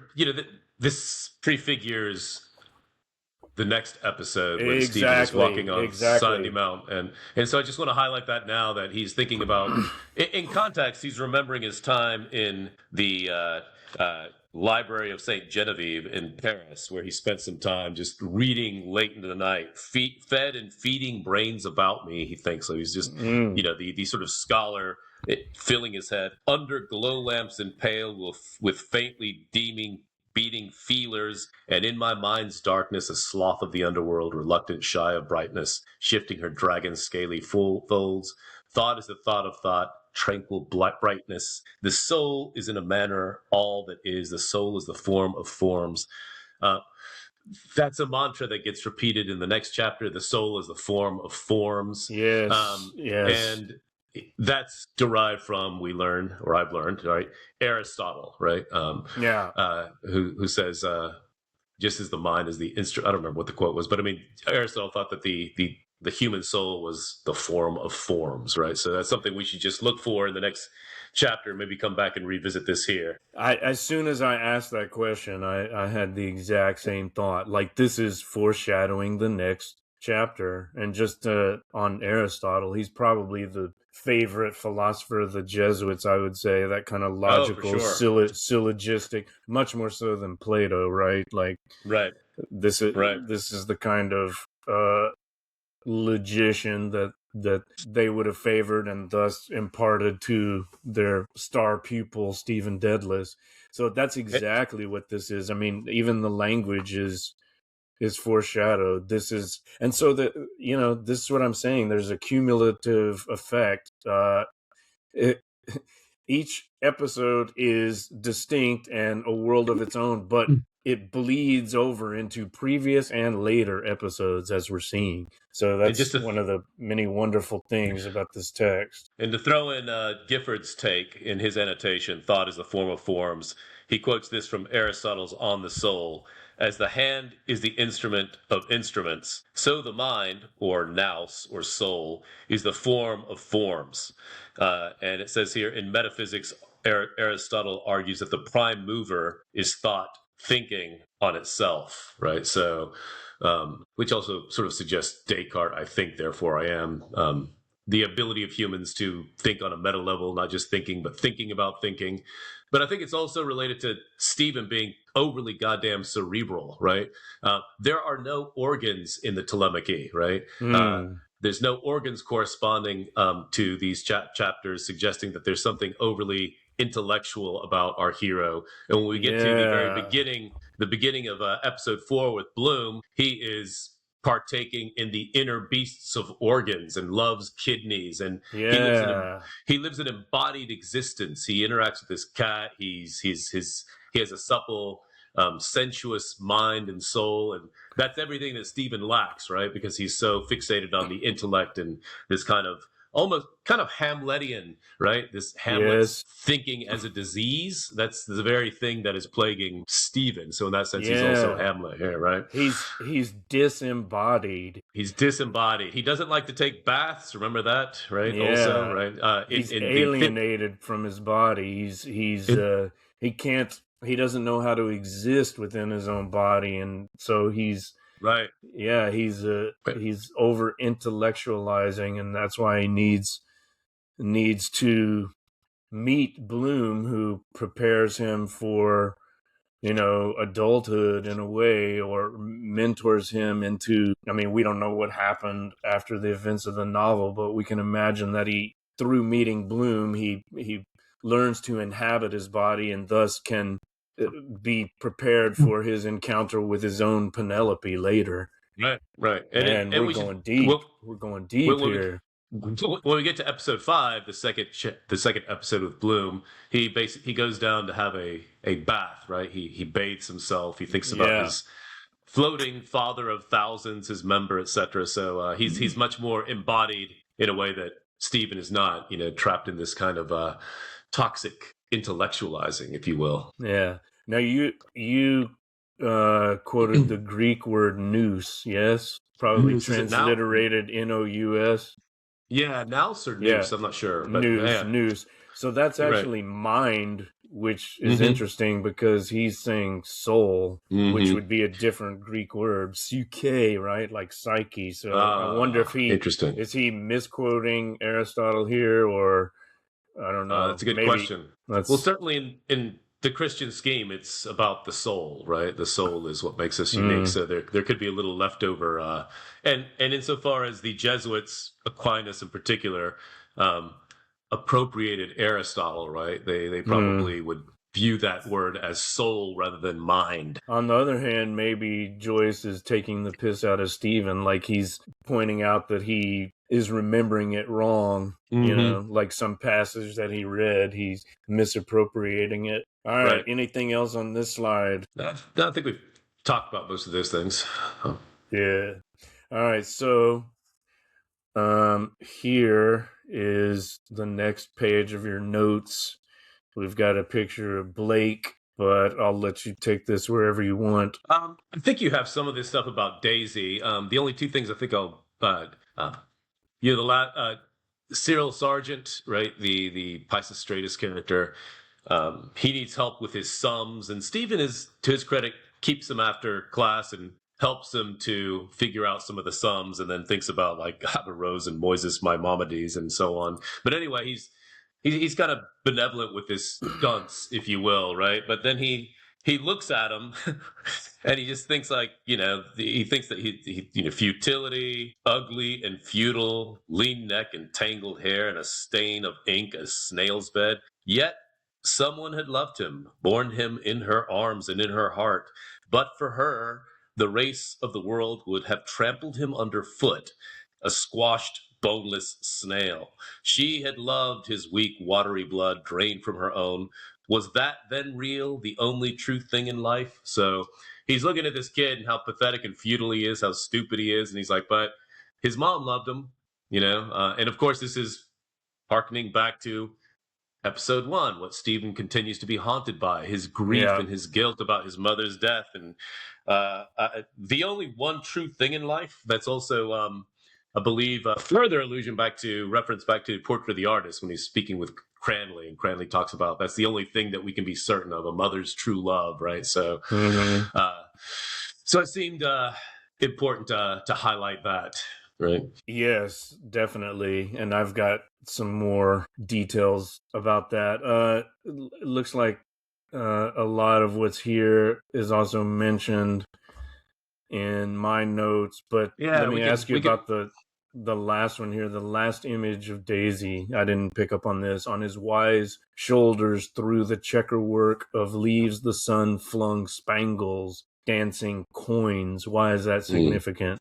Speaker 2: this prefigures the next episode when Stephen is walking on Sandy Mount. And so I just want to highlight that now that he's thinking about, in context, he's remembering his time in the Library of St. Genevieve in Paris, where he spent some time just reading late into the night, fed and feeding brains about me, he thinks. So he's just, the sort of scholar filling his head under glow lamps and pale with faintly beating feelers, and in my mind's darkness a sloth of the underworld, reluctant, shy of brightness, shifting her dragon scaly folds. Thought is the thought of thought, tranquil brightness. The soul is in a manner all that is. The soul is the form of forms. That's a mantra that gets repeated in the next chapter. The soul is the form of forms.
Speaker 1: Yes.
Speaker 2: And that's derived from, I've learned, right? Aristotle, right? Who says, just as the mind is the instrument. I don't remember what the quote was, but Aristotle thought that the human soul was the form of forms, right? So that's something we should just look for in the next chapter. Maybe come back and revisit this here.
Speaker 1: As soon as I asked that question, I had the exact same thought. Like, this is foreshadowing the next chapter. And just on Aristotle, he's probably the favorite philosopher of the Jesuits, I would say. That kind of
Speaker 2: Oh, for
Speaker 1: logical,
Speaker 2: sure.
Speaker 1: syllogistic, much more so than Plato, right? Like
Speaker 2: Right.
Speaker 1: this
Speaker 2: Right.
Speaker 1: is the kind of logician that they would have favored and thus imparted to their star pupil Stephen Dedalus. So that's exactly what this is. I mean, even the language is foreshadowed. This is, and so that, this is what I'm saying. There's a cumulative effect. It, each episode is distinct and a world of its own, but it bleeds over into previous and later episodes as we're seeing. So
Speaker 2: And just
Speaker 1: that's
Speaker 2: to
Speaker 1: one of the many wonderful things about this text.
Speaker 2: And to throw in Gifford's take in his annotation, thought is the form of forms, he quotes this from Aristotle's On the Soul. As the hand is the instrument of instruments, so the mind, or nous, or soul, is the form of forms. And it says here in Metaphysics, Aristotle argues that the prime mover is thought thinking on itself, right? So, which also sort of suggests Descartes, I think, therefore I am. The ability of humans to think on a meta level, not just thinking, but thinking about thinking. But I think it's also related to Stephen being overly goddamn cerebral, right? There are no organs in the Telemachy, right? There's no organs corresponding to these chapters, suggesting that there's something overly intellectual about our hero. And when we get to the very beginning of episode 4 with Bloom, he is partaking in the inner beasts of organs and loves kidneys, and he lives an embodied existence. He interacts with his cat. He has a supple, sensuous mind and soul, and that's everything that Stephen lacks, right? Because he's so fixated on the intellect and this kind of almost kind of Hamletian, right? This Hamlet's thinking as a disease. That's the very thing that is plaguing Stephen. So in that sense, he's also Hamlet here, right?
Speaker 1: He's disembodied.
Speaker 2: He's disembodied. He doesn't like to take baths. Remember that, right?
Speaker 1: Yeah.
Speaker 2: Also, right?
Speaker 1: He's alienated from his body. He can't. He doesn't know how to exist within his own body, and so he's
Speaker 2: right.
Speaker 1: Yeah, he's over intellectualizing, and that's why he needs to meet Bloom, who prepares him for adulthood in a way, or mentors him into, I mean, we don't know what happened after the events of the novel, but we can imagine that through meeting Bloom, he learns to inhabit his body and thus can be prepared for his encounter with his own Penelope later.
Speaker 2: Right.
Speaker 1: And we're going deep. We're going deep here.
Speaker 2: When we get to episode 5, the second episode with Bloom, he goes down to have a bath, right? He bathes himself. He thinks about his floating father of thousands, his member, etc. So he's much more embodied in a way that Stephen is not, trapped in this kind of toxic intellectualizing, if you will.
Speaker 1: Yeah. Now you quoted the Greek word nous, yes? Probably transliterated N-O-U-S.
Speaker 2: Yeah, nous or nous, I'm not sure. But
Speaker 1: nous. So that's actually mind, which is interesting because he's saying soul, which would be a different Greek word, psyche, right? Like psyche. So I wonder if is he misquoting Aristotle here, or I don't know.
Speaker 2: That's a good question. Well, certainly in the Christian scheme, it's about the soul, right? The soul is what makes us unique. So there could be a little leftover. And insofar as the Jesuits, Aquinas in particular, appropriated Aristotle, right? They probably would view that word as soul rather than mind.
Speaker 1: On the other hand, maybe Joyce is taking the piss out of Stephen, like he's pointing out that he is remembering it wrong, like some passage that he read, he's misappropriating it. All right. Anything else on this slide?
Speaker 2: I think we've talked about most of those things.
Speaker 1: Yeah. All right. So here is the next page of your notes. We've got a picture of Blake, but I'll let you take this wherever you want.
Speaker 2: I think you have some of this stuff about Daisy. The only two things I think I'll Cyril Sargent, right? The Pisistratus character. He needs help with his sums, and Stephen is, to his credit, keeps him after class and helps him to figure out some of the sums, and then thinks about like Averroes and Moises Maimonides and so on. But anyway, he's kind of benevolent with his dunce, if you will, right? But then he looks at him and he just thinks like, he thinks that futility, ugly and futile, lean neck and tangled hair and a stain of ink, a snail's bed. Yet someone had loved him, borne him in her arms and in her heart. But for her, the race of the world would have trampled him underfoot, a squashed, boneless snail. She had loved his weak, watery blood drained from her own. Was that then real, the only true thing in life? So he's looking at this kid and how pathetic and futile he is, how stupid he is, and he's like, but his mom loved him, and of course this is harkening back to episode 1, what Stephen continues to be haunted by, his grief and his guilt about his mother's death. And the only one true thing in life. That's also, I believe, further reference back to Portrait of the Artist when he's speaking with Cranley, and Cranley talks about that's the only thing that we can be certain of, a mother's true love, right? So, so it seemed important to highlight that. Right.
Speaker 1: Yes, definitely. And I've got some more details about that. It looks like a lot of what's here is also mentioned in my notes, but let me ask you about the last one here, the last image of Daisy. I didn't pick up on this. On his wise shoulders through the checkerwork of leaves the sun flung spangles, dancing coins. Why is that significant?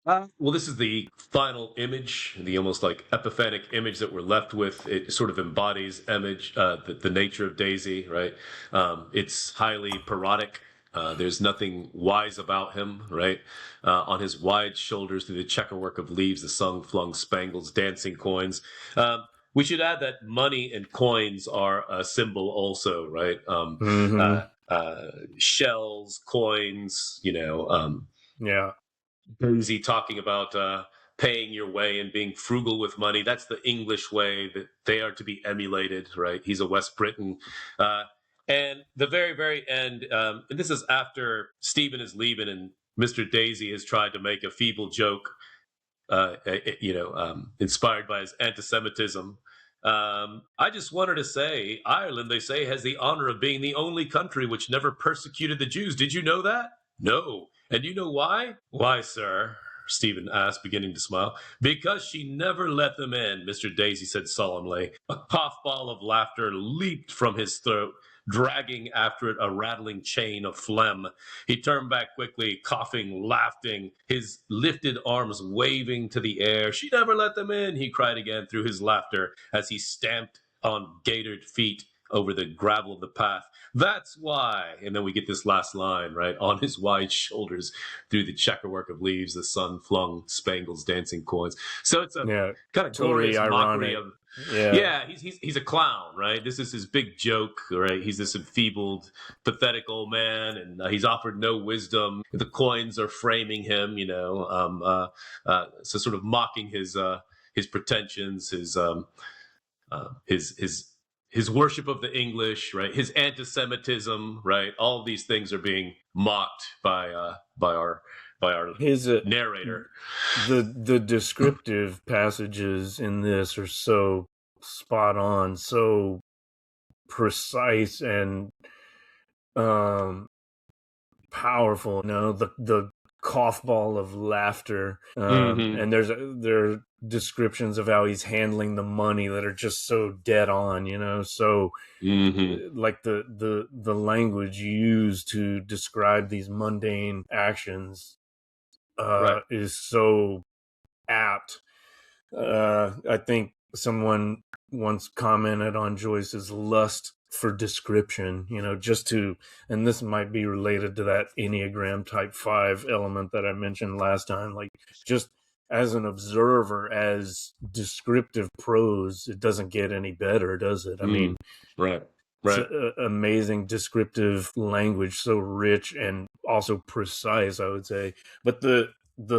Speaker 2: Well, this is the final image, the almost like epiphanic image that we're left with. It sort of embodies the nature of Daisy, right? It's highly parodic. There's nothing wise about him, right? On his wide shoulders through the checkerwork of leaves, the sun flung spangles, dancing coins. We should add that money and coins are a symbol also, right? Shells, coins,
Speaker 1: yeah.
Speaker 2: Daisy talking about paying your way and being frugal with money. That's the English way that they are to be emulated, right? He's a West Briton. And the very, very end, and this is after Stephen is leaving and Mr. Daisy has tried to make a feeble joke, inspired by his anti-Semitism. I just wanted to say, Ireland, they say, has the honor of being the only country which never persecuted the Jews. Did you know that? No. And you know why? Why, sir? Stephen asked, beginning to smile. Because she never let them in, Mr. Daisy said solemnly. A puffball of laughter leaped from his throat, dragging after it a rattling chain of phlegm. He turned back quickly, coughing, laughing, his lifted arms waving to the air. She never let them in, he cried again through his laughter as he stamped on gaitered feet over the gravel of the path. That's why. And then we get this last line, right? On his wide shoulders through the checkerwork of leaves, the sun flung spangles, dancing coins. So it's a kind of totally glorious mockery of, he's a clown, right? This is his big joke, right? He's this enfeebled, pathetic old man, and he's offered no wisdom. The coins are framing him, so sort of mocking his pretensions, his worship of the English, right? His anti-Semitism, right? All of these things are being mocked by our narrator.
Speaker 1: The descriptive passages in this are so spot on, so precise and powerful. The cough ball of laughter, and there are descriptions of how he's handling the money that are just so dead on, so like the language used to describe these mundane actions is so apt. I think someone once commented on Joyce's lust for description, and this might be related to that Enneagram type 5 element that I mentioned last time, like just as an observer, as descriptive prose, it doesn't get any better, does it? I mean,
Speaker 2: right.
Speaker 1: It's amazing descriptive language, so rich and also precise, I would say. But the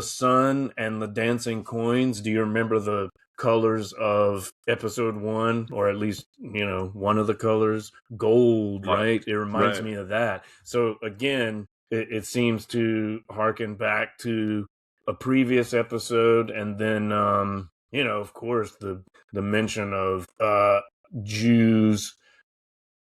Speaker 1: sun and the dancing coins, do you remember the colors of episode 1, or at least one of the colors? Gold, right? It reminds me of that. So again, it seems to harken back to a previous episode, and then of course the mention of Jews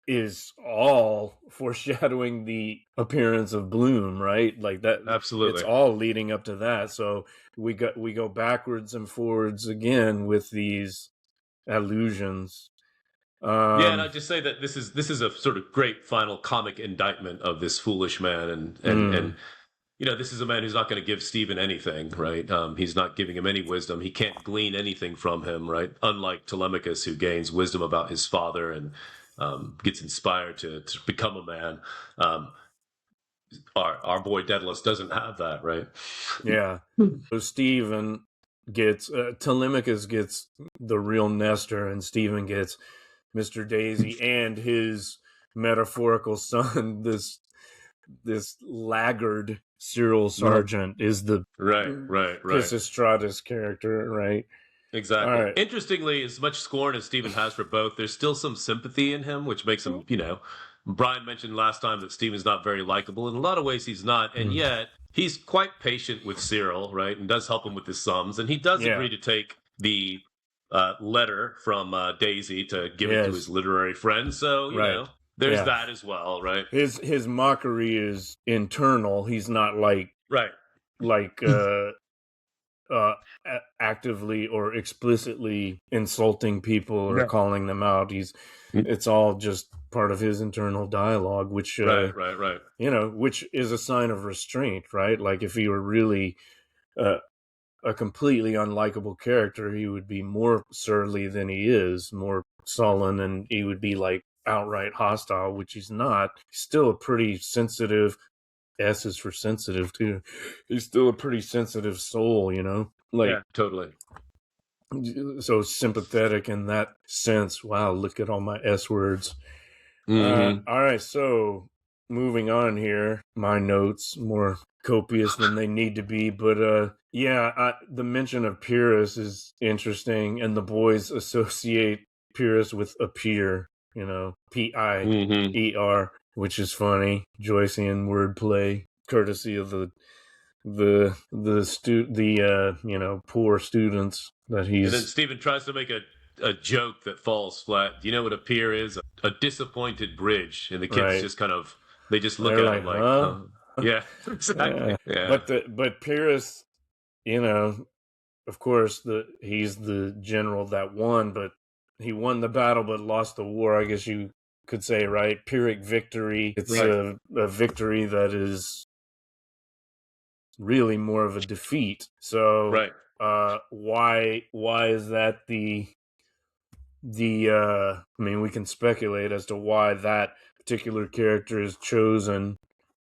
Speaker 1: is all foreshadowing the appearance of Bloom, right? Like that.
Speaker 2: Absolutely.
Speaker 1: It's all leading up to that. So we go backwards and forwards again with these allusions.
Speaker 2: Yeah, and I just say that this is a sort of great final comic indictment of this foolish man, and this is a man who's not going to give Stephen anything, right? He's not giving him any wisdom. He can't glean anything from him, right? Unlike Telemachus, who gains wisdom about his father and gets inspired to become a man. Our boy Daedalus doesn't have that, right?
Speaker 1: Yeah. So Stephen gets Telemachus gets the real Nestor, and Stephen gets Mr. Daisy and his metaphorical son. This laggard Cyril Sargent is the
Speaker 2: right.
Speaker 1: Pisistratus character, right?
Speaker 2: Exactly.
Speaker 1: All right.
Speaker 2: Interestingly, as much scorn as Stephen has for both, there's still some sympathy in him, which makes him, Brian mentioned last time that Stephen's not very likable. In a lot of ways, he's not. And yet, he's quite patient with Cyril, right? And does help him with his sums. And he does agree to take the letter from Daisy to give it to his literary friend. So, you know, there's that as well, right?
Speaker 1: His mockery is internal. He's not like actively or explicitly insulting people or calling them out. It's all just part of his internal dialogue, which
Speaker 2: right.
Speaker 1: Which is a sign of restraint, right? Like if he were really a completely unlikable character, he would be more surly than he is, more sullen, and he would be like outright hostile, which he's not. He's still a pretty sensitive. S is for sensitive too. He's still a pretty sensitive soul,
Speaker 2: totally.
Speaker 1: So sympathetic in that sense. Wow, look at all my S words. All right, so moving on here. My notes more copious than they need to be, but the mention of Pyrrhus is interesting, and the boys associate Pyrrhus with appear, P-I-E-R, which is funny. Joycean wordplay, courtesy of the poor students that he's.
Speaker 2: And then Stephen tries to make a joke that falls flat. Do you know what appear is? A disappointed bridge, and the kids just kind of they just look at him like, huh? Yeah, exactly. Yeah.
Speaker 1: But Pyrrhus, of course, he's the general that won, but he won the battle but lost the war. I guess you could say, right? Pyrrhic victory. It's a victory that is really more of a defeat. So, why is that I mean, we can speculate as to why that particular character is chosen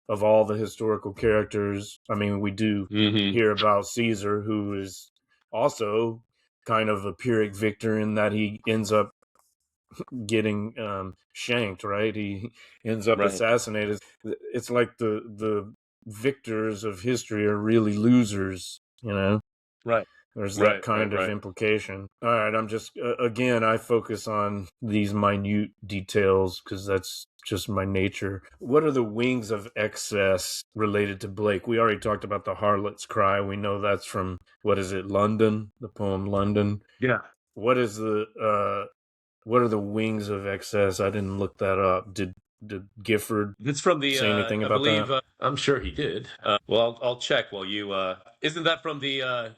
Speaker 1: of all the historical characters. I mean, we do hear about Caesar, who is also kind of a Pyrrhic victor in that he ends up getting shanked, right? He ends up assassinated. It's like the victors of history are really losers,
Speaker 2: Right.
Speaker 1: There's that kind of implication. All right, I'm just, again, I focus on these minute details because that's just my nature. What are the wings of excess related to Blake? We already talked about the Harlot's Cry. We know that's from, what is it, London? The poem London?
Speaker 2: Yeah.
Speaker 1: What are the wings of excess? I didn't look that up. Did Gifford
Speaker 2: it's from the,
Speaker 1: say anything about that?
Speaker 2: I'm sure he did. Well, I'll check while you. Isn't that from the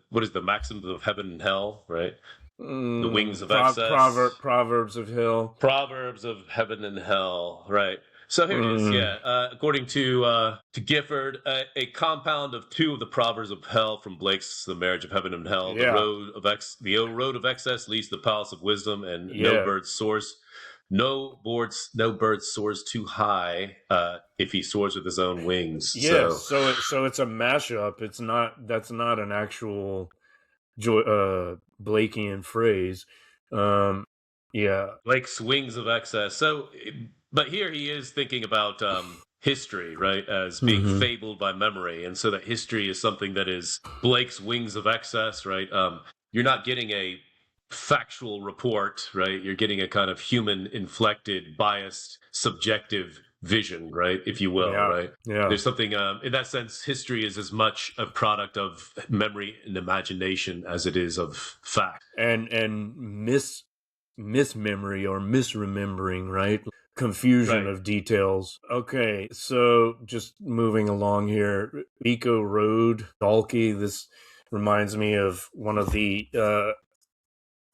Speaker 2: what is the maxims of heaven and hell? Right. The wings of excess.
Speaker 1: Proverbs of hell.
Speaker 2: Proverbs of heaven and hell. Right. So here it is. Yeah. According to Gifford, a compound of two of the proverbs of hell from Blake's The Marriage of Heaven and Hell.
Speaker 1: Yeah.
Speaker 2: The road of excess leads to the palace of wisdom, and no bird soars. No bird soars too high if he soars with his own wings.
Speaker 1: Yes, so it's a mashup. That's not an actual Blakean phrase.
Speaker 2: Blake's wings of excess. So, but here he is thinking about history, right, as being fabled by memory, and so that history is something that is Blake's wings of excess, right? You're not getting a factual report, right? You're getting a kind of human inflected, biased, subjective vision, right? If you will,
Speaker 1: Yeah.
Speaker 2: right?
Speaker 1: Yeah.
Speaker 2: There's something in that sense. History is as much a product of memory and imagination as it is of fact.
Speaker 1: And mismemory or misremembering, right? Confusion
Speaker 2: Right.
Speaker 1: of details. Okay, so just moving along here, Vico Road, Dalkey. This reminds me of one of the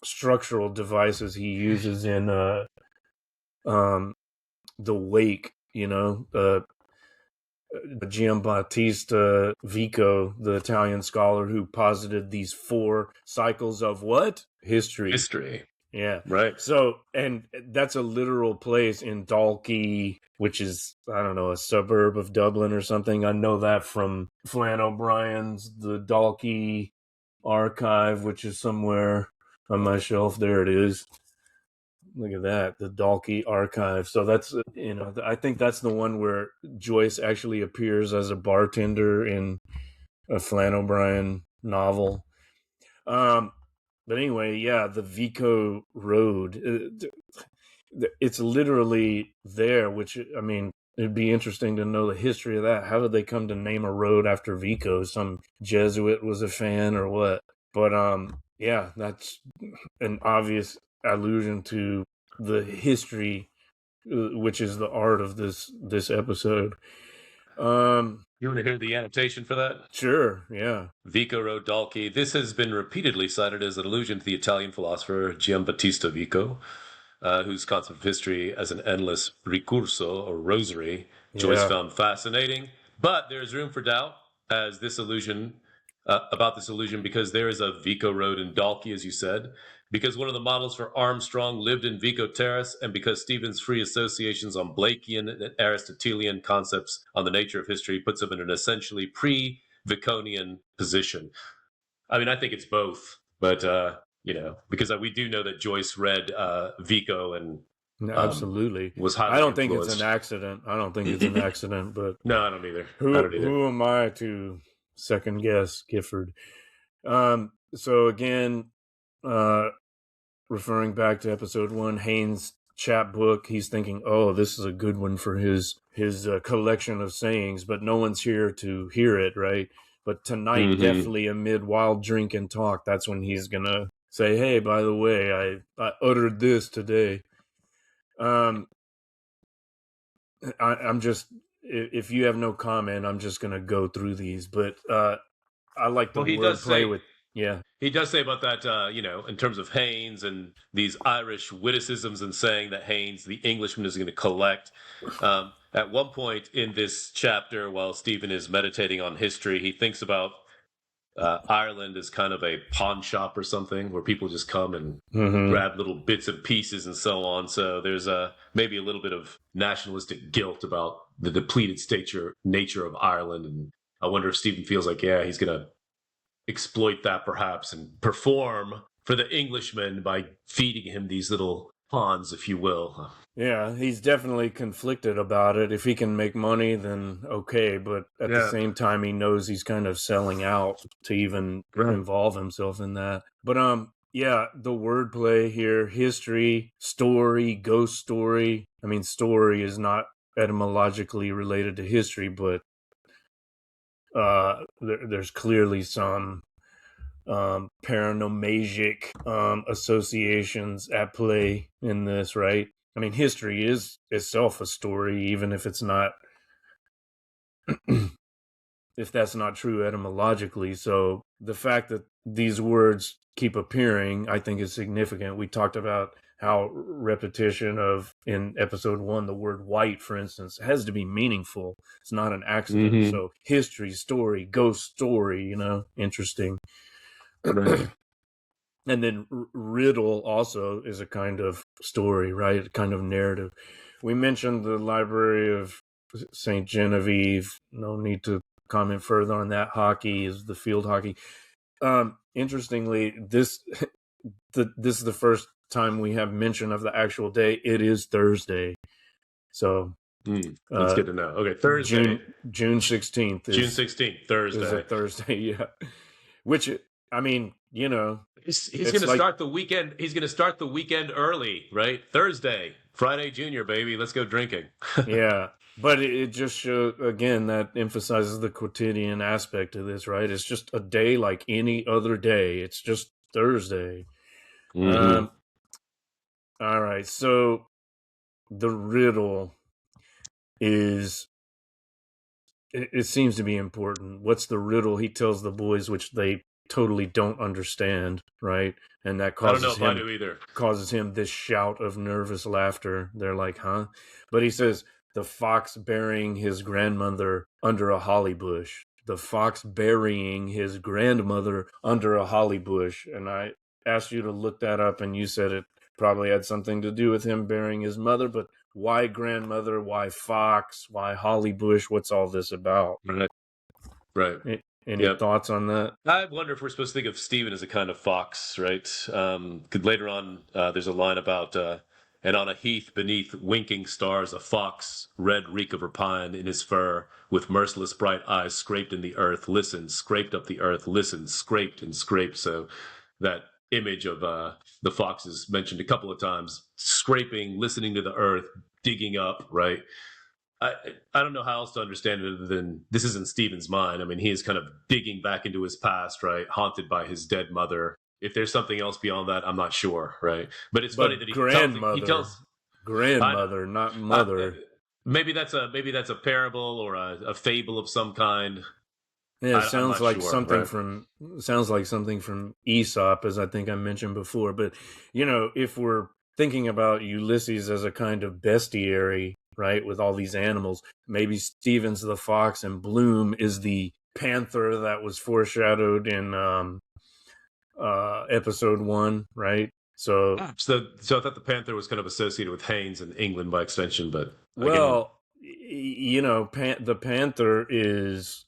Speaker 1: structural devices he uses in um, the Wake. Giambattista Vico, the Italian scholar who posited these 4 cycles of what? History.
Speaker 2: History.
Speaker 1: Yeah.
Speaker 2: Right.
Speaker 1: So, and that's a literal place in Dalkey, which is, I don't know, a suburb of Dublin or something. I know that from Flann O'Brien's The Dalkey Archive, which is somewhere on my shelf. There it is. Look at that, the Dalkey Archive. So that's, I think that's the one where Joyce actually appears as a bartender in a Flann O'Brien novel. But anyway, yeah, the Vico Road, it's literally there, which, I mean, it'd be interesting to know the history of that. How did they come to name a road after Vico? Some Jesuit was a fan or what? But yeah, that's an obvious allusion to the history, which is the art of this episode.
Speaker 2: You want to hear the annotation for that?
Speaker 1: Sure, yeah.
Speaker 2: Vico Road Dalkey. This has been repeatedly cited as an allusion to the Italian philosopher Giambattista Vico, whose concept of history as an endless ricurso or rosary Joyce found fascinating. But there's room for doubt as this illusion about this illusion because there is a Vico Road in Dalkey, as you said, because one of the models for Armstrong lived in Vico Terrace, and because Stephen's free associations on Blakean and Aristotelian concepts on the nature of history puts him in an essentially pre-Viconian position. I mean, I think it's both, but because we do know that Joyce read Vico and
Speaker 1: absolutely
Speaker 2: was highly
Speaker 1: I don't
Speaker 2: influenced.
Speaker 1: think it's an accident. I don't think it's an accident, but
Speaker 2: no, I don't either.
Speaker 1: Who am I to second guess Gifford? So again, referring back to episode 1, Haynes' chapbook, he's thinking, oh, this is a good one for his collection of sayings, but no one's here to hear it, right? But tonight, definitely amid wild drink and talk, that's when he's gonna say, hey, by the way, I uttered this today. I'm just, if you have no comment, I'm just gonna go through these, but I like the wordplay with, yeah.
Speaker 2: He does say about that, in terms of Haynes and these Irish witticisms and saying that Haynes, the Englishman, is going to collect. At one point in this chapter, while Stephen is meditating on history, he thinks about Ireland as kind of a pawn shop or something where people just come and grab little bits and pieces and so on. So there's maybe a little bit of nationalistic guilt about the depleted nature of Ireland. And I wonder if Stephen feels like, yeah, he's going to exploit that perhaps and perform for the Englishman by feeding him these little pawns, if you will.
Speaker 1: Yeah, he's definitely conflicted about it. If he can make money, then okay. But at the same time, he knows he's kind of selling out to even involve himself in that. But yeah, the wordplay here, history, story, ghost story. I mean, story is not etymologically related to history, but there's clearly some paranomasic associations at play in this, right? I mean, history is itself a story, even if it's not, if that's not true etymologically. So the fact that these words keep appearing, I think, is significant. We talked about how repetition of, in episode 1, the word white, for instance, has to be meaningful. It's not an accident. So history, story, ghost story, interesting. And then riddle also is a kind of story, right? A kind of narrative. We mentioned the Library of St. Genevieve. No need to comment further on that. Hockey is the field hockey. Interestingly, this is the first time we have mention of the actual day. It is Thursday. So
Speaker 2: that's good to know. Okay, Thursday.
Speaker 1: June 16th.
Speaker 2: June 16th, Thursday.
Speaker 1: Is a Thursday, yeah. Which, I mean,
Speaker 2: he's going to start the weekend. He's going to start the weekend early, right? Thursday, Friday Junior, baby. Let's go drinking.
Speaker 1: Yeah. But it just shows, again, that emphasizes the quotidian aspect of this, right? It's just a day like any other day. It's just Thursday.
Speaker 2: Mm-hmm.
Speaker 1: All right. So the riddle is, it seems to be important. What's the riddle? He tells the boys, which they totally don't understand, right? And that
Speaker 2: I don't know if I do either.
Speaker 1: causes him this shout of nervous laughter. They're like, huh? But he says, the fox burying his grandmother under a holly bush. The fox burying his grandmother under a holly bush. And I asked you to look that up, and you said it probably had something to do with him burying his mother, but why grandmother? Why fox? Why holly bush? What's all this about?
Speaker 2: Right. Right.
Speaker 1: Any
Speaker 2: Yep.
Speaker 1: thoughts on that?
Speaker 2: I wonder if we're supposed to think of Stephen as a kind of fox, right? 'Cause later on, there's a line about, and on a heath beneath winking stars, a fox, red reek of rapine in his fur, with merciless bright eyes scraped in the earth, listened, scraped up the earth, listened, scraped and scraped. So that image of the fox is mentioned a couple of times, scraping, listening to the earth, digging up, right? I I don't know how else to understand it other than this is in Stephen's mind. I mean, he is kind of digging back into his past, right? Haunted by his dead mother. If there's something else beyond that, I'm not sure, right? But it's funny
Speaker 1: But
Speaker 2: that he
Speaker 1: grandmother,
Speaker 2: tells. I know.
Speaker 1: grandmother, not
Speaker 2: Uh,
Speaker 1: mother.
Speaker 2: maybe that's a parable or a fable of some kind.
Speaker 1: Yeah, it
Speaker 2: I'm not sure, right?
Speaker 1: sounds like something from Aesop, as I think I mentioned before. But if we're thinking about Ulysses as a kind of bestiary, right, with all these animals, maybe Stevens the fox and Bloom is the panther that was foreshadowed in episode 1, right? So,
Speaker 2: So I thought the panther was kind of associated with Haynes and England by extension, but again,
Speaker 1: well, the panther is,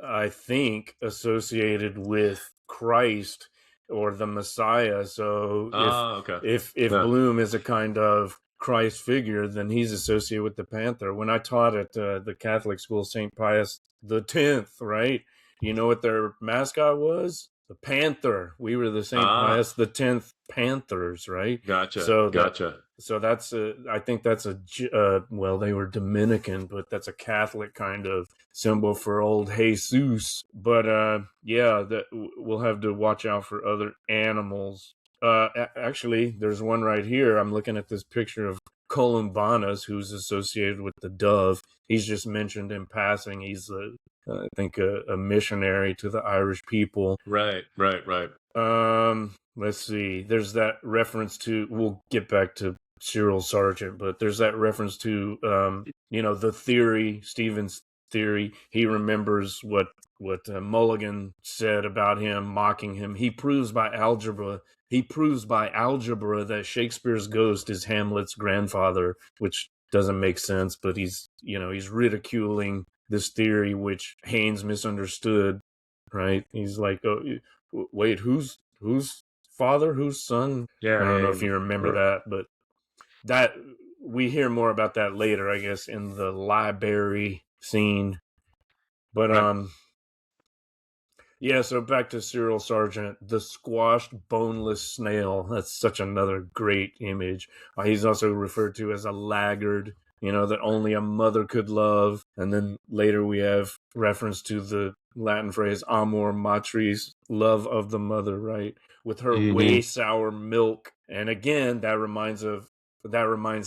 Speaker 1: I think, associated with Christ or the Messiah. So
Speaker 2: okay,
Speaker 1: if
Speaker 2: yeah.
Speaker 1: Bloom is a kind of Christ figure, then he's associated with the panther. When I taught at the Catholic school, St. Pius X, right? You know what their mascot was? The panther. We were the St.
Speaker 2: Ah,
Speaker 1: Pius X Panthers, right?
Speaker 2: gotcha,
Speaker 1: So that
Speaker 2: gotcha.
Speaker 1: so that's I think that's well, they were Dominican, but that's a Catholic kind of symbol for old Jesus. But yeah, that we'll have to watch out for other animals. Actually, there's one right here. I'm looking at this picture of Columbanus, who's associated with the dove. He's just mentioned in passing. He's I think a missionary to the Irish people.
Speaker 2: Right, right, right.
Speaker 1: Let's see. There's that reference to. We'll get back to Cyril Sargent, but there's that reference to the theory, Stephen's theory. He remembers what Mulligan said about him, mocking him. He proves by algebra that Shakespeare's ghost is Hamlet's grandfather, which doesn't make sense, but he's ridiculing this theory which Haynes misunderstood, right? He's like, oh, wait, who's father, whose son? I
Speaker 2: Yeah,
Speaker 1: don't know
Speaker 2: yeah,
Speaker 1: if you remember
Speaker 2: yeah.
Speaker 1: that, but that we hear more about that later, I guess, in the library scene. But
Speaker 2: Right.
Speaker 1: yeah, so back to Cyril Sargent, the squashed boneless snail. That's such another great image. He's also referred to as a laggard, that only a mother could love. And then later we have reference to the Latin phrase amor matris, love of the mother, right? With her
Speaker 2: Mm-hmm.
Speaker 1: way sour milk. And again, that reminds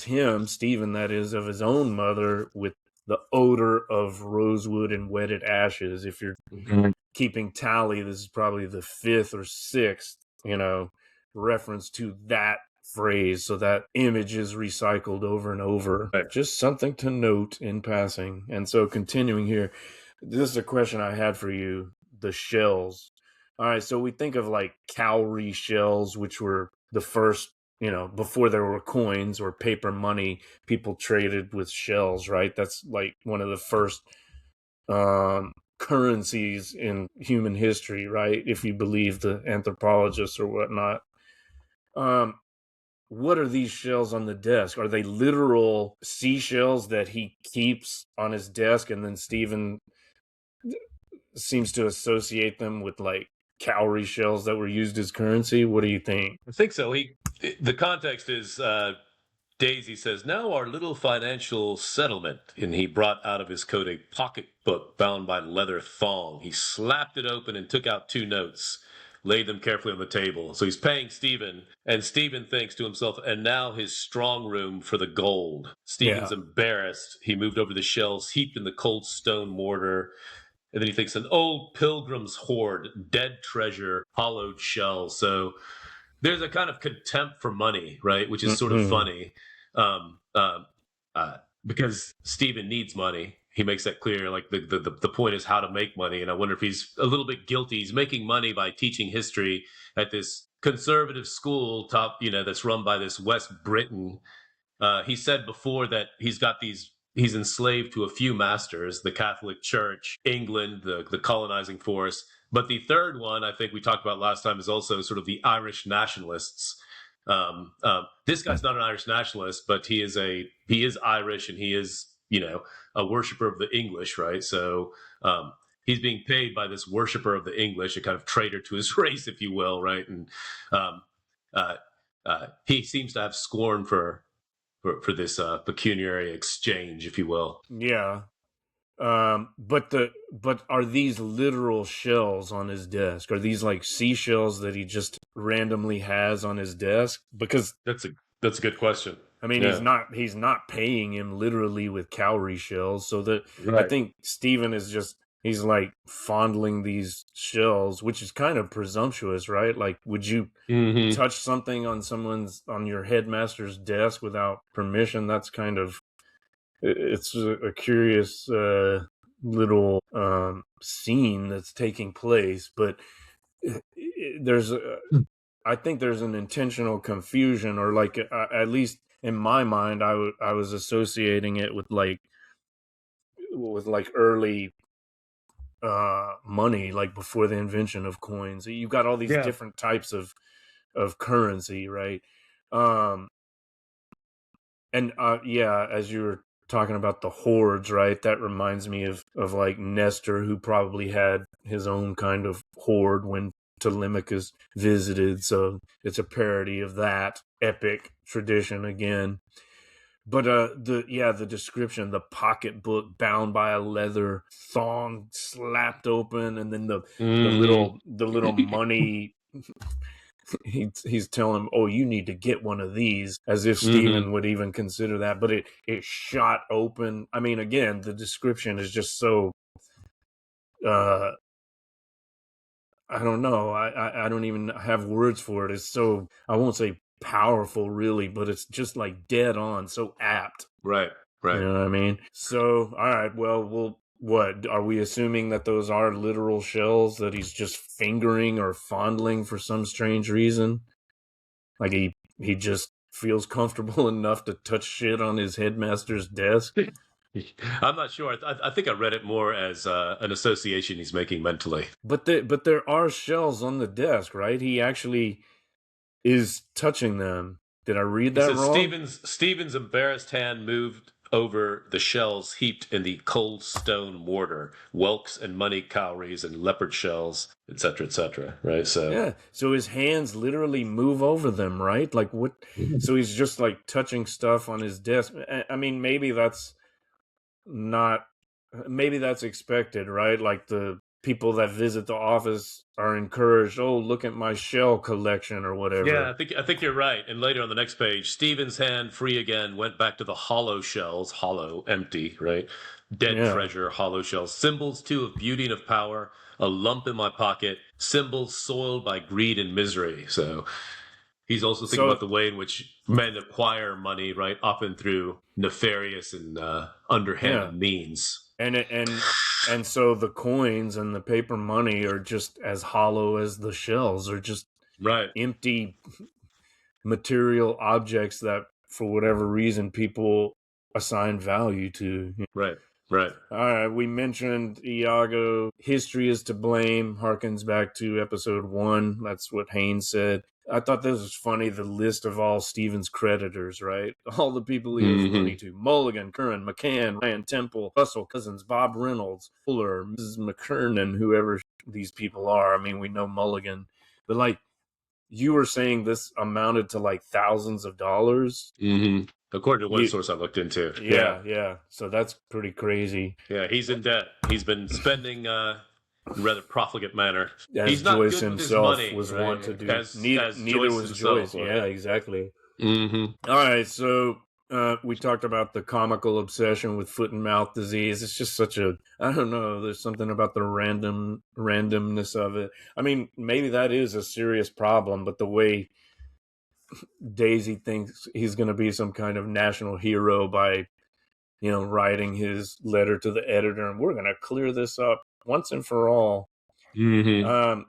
Speaker 1: him, Stephen, that is, of his own mother with the odor of rosewood and wetted ashes. If you're keeping tally, this is probably the 5th or 6th, reference to that phrase. So that image is recycled over and over.
Speaker 2: Right.
Speaker 1: Just something to note in passing. And so continuing here, this is a question I had for you. The shells. All right, so we think of like cowrie shells, which were the first, before there were coins or paper money, people traded with shells, right? That's like one of the first currencies in human history, right? If you believe the anthropologists or whatnot. Um, what are these shells on the desk? Are they literal seashells that he keeps on his desk, and then Stephen seems to associate them with like cowrie shells that were used as currency? What do you think?
Speaker 2: I think so. The context is Daisy says, "Now our little financial settlement." And he brought out of his coat a pocketbook bound by leather thong. He slapped it open and took out 2 notes, laid them carefully on the table. So he's paying Stephen, and Stephen thinks to himself, and now his strong room for the gold. Stephen's
Speaker 1: Yeah.
Speaker 2: embarrassed. He moved over the shelves heaped in the cold stone mortar. And then he thinks, an old pilgrim's hoard, dead treasure, hollowed shells. So there's a kind of contempt for money, right? Which is sort of
Speaker 1: Mm-hmm.
Speaker 2: funny, um, um, because Stephen needs money. He makes that clear. Like the point is how to make money, and I wonder if he's a little bit guilty. He's making money by teaching history at this conservative school, that's run by this West Briton. He said before that he's enslaved to a few masters: the Catholic Church, England, the colonizing force. But the third one, I think we talked about last time, is also sort of the Irish nationalists. This guy's not an Irish nationalist, but he is Irish, and he is a worshiper of the English, right? So he's being paid by this worshiper of the English, a kind of traitor to his race, if you will, right? And um, he seems to have scorn for this pecuniary exchange, if you will.
Speaker 1: Yeah. But are these literal shells on his desk? Are these like seashells that he just randomly has on his desk? Because
Speaker 2: That's a good question.
Speaker 1: I mean,
Speaker 2: Yeah.
Speaker 1: he's not paying him literally with cowrie shells. So that I
Speaker 2: Right.
Speaker 1: think Steven is just he's like fondling these shells, which is kind of presumptuous, right? Like, would you
Speaker 2: Mm-hmm.
Speaker 1: touch something on your headmaster's desk without permission? That's kind of it's a curious little scene that's taking place, but there's I think there's an intentional confusion, or like at least in my mind, I was associating it with like early money, like before the invention of coins. You got all these
Speaker 2: Yeah.
Speaker 1: different types of currency, right? Um, and yeah, as you were talking about the hordes, right? That reminds me of like Nestor, who probably had his own kind of horde when Telemachus visited. So it's a parody of that epic tradition again. But the description, the pocketbook bound by a leather thong slapped open, and then
Speaker 2: Mm-hmm.
Speaker 1: the little money he's telling him, "Oh, you need to get one of these," as if
Speaker 2: Mm-hmm.
Speaker 1: Steven would even consider that. But it shot open. I mean, again, the description is just so. Uh, I don't know. I don't even have words for it. It's so I won't say powerful, really, but it's just like dead on, so apt.
Speaker 2: Right.
Speaker 1: You
Speaker 2: Right.
Speaker 1: know what I mean? So, all right. Well, what are we assuming that those are literal shells that he's just fingering or fondling for some strange reason? Like he just feels comfortable enough to touch shit on his headmaster's desk.
Speaker 2: I'm not sure. I think I read it more as an association he's making mentally.
Speaker 1: But there are shells on the desk, right? He actually is touching them. Did I read
Speaker 2: He
Speaker 1: that
Speaker 2: says
Speaker 1: wrong?
Speaker 2: Stephen's embarrassed hand moved over the shells heaped in the cold stone mortar, whelks and money cowries and leopard shells, etc., etc. Right. So
Speaker 1: Yeah. So his hands literally move over them, right? Like what? So he's just like touching stuff on his desk. I mean, not maybe that's expected, right? Like the people that visit the office are encouraged, oh, look at my shell collection or
Speaker 2: yeah,
Speaker 1: whatever.
Speaker 2: I think you're right. And later on the next page, Stephen's hand, free again, went back to the hollow shells, hollow, empty, right? Dead
Speaker 1: Yeah.
Speaker 2: treasure, hollow shells, symbols too of beauty and of power. A lump in my pocket, symbols soiled by greed and misery. So he's also thinking
Speaker 1: So
Speaker 2: about the way in which men acquire money, right? Often through nefarious and underhanded
Speaker 1: yeah.
Speaker 2: means.
Speaker 1: And so the coins and the paper money are just as hollow as the shells, are just
Speaker 2: Right,
Speaker 1: empty material objects that for whatever reason people assign value to.
Speaker 2: right, right.
Speaker 1: All right, we mentioned Iago. History is to blame. Harkens back to episode 1. That's what Haynes said. I thought this was funny, the list of all Stevens' creditors, right? All the people he owes money
Speaker 2: Mm-hmm.
Speaker 1: to. Mulligan, Curran, McCann, Ryan Temple, Russell, Cousins, Bob Reynolds, Fuller, Mrs. McKernan, whoever these people are. I mean, we know Mulligan. But like, you were saying this amounted to like thousands of dollars.
Speaker 2: Mm-hmm. according to one source I looked into.
Speaker 1: Yeah. So that's pretty crazy.
Speaker 2: Yeah, he's in debt. He's been spending in a rather profligate manner.
Speaker 1: As
Speaker 2: He's not
Speaker 1: Joyce
Speaker 2: good with his
Speaker 1: himself
Speaker 2: money,
Speaker 1: was wont to
Speaker 2: right?
Speaker 1: do.
Speaker 2: As
Speaker 1: Neither
Speaker 2: Joyce
Speaker 1: was
Speaker 2: himself,
Speaker 1: Joyce.
Speaker 2: right?
Speaker 1: Yeah, exactly.
Speaker 2: Mm-hmm.
Speaker 1: All right, so we talked about the comical obsession with foot and mouth disease. It's just such a, I don't know, there's something about the randomness of it. I mean, maybe that is a serious problem, but the way Daisy thinks he's going to be some kind of national hero by, writing his letter to the editor, and we're going to clear this up once and for all.
Speaker 2: Mm-hmm.
Speaker 1: Um,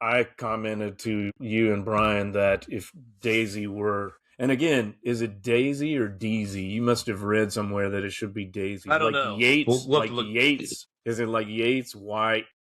Speaker 1: I commented to you and Brian that if Daisy were, and again, is it Daisy or Deezy? You must have read somewhere that it should be Daisy.
Speaker 2: I don't
Speaker 1: Like
Speaker 2: know.
Speaker 1: Yates,
Speaker 2: We'll have to
Speaker 1: like
Speaker 2: look.
Speaker 1: Yates. Is it like Yates?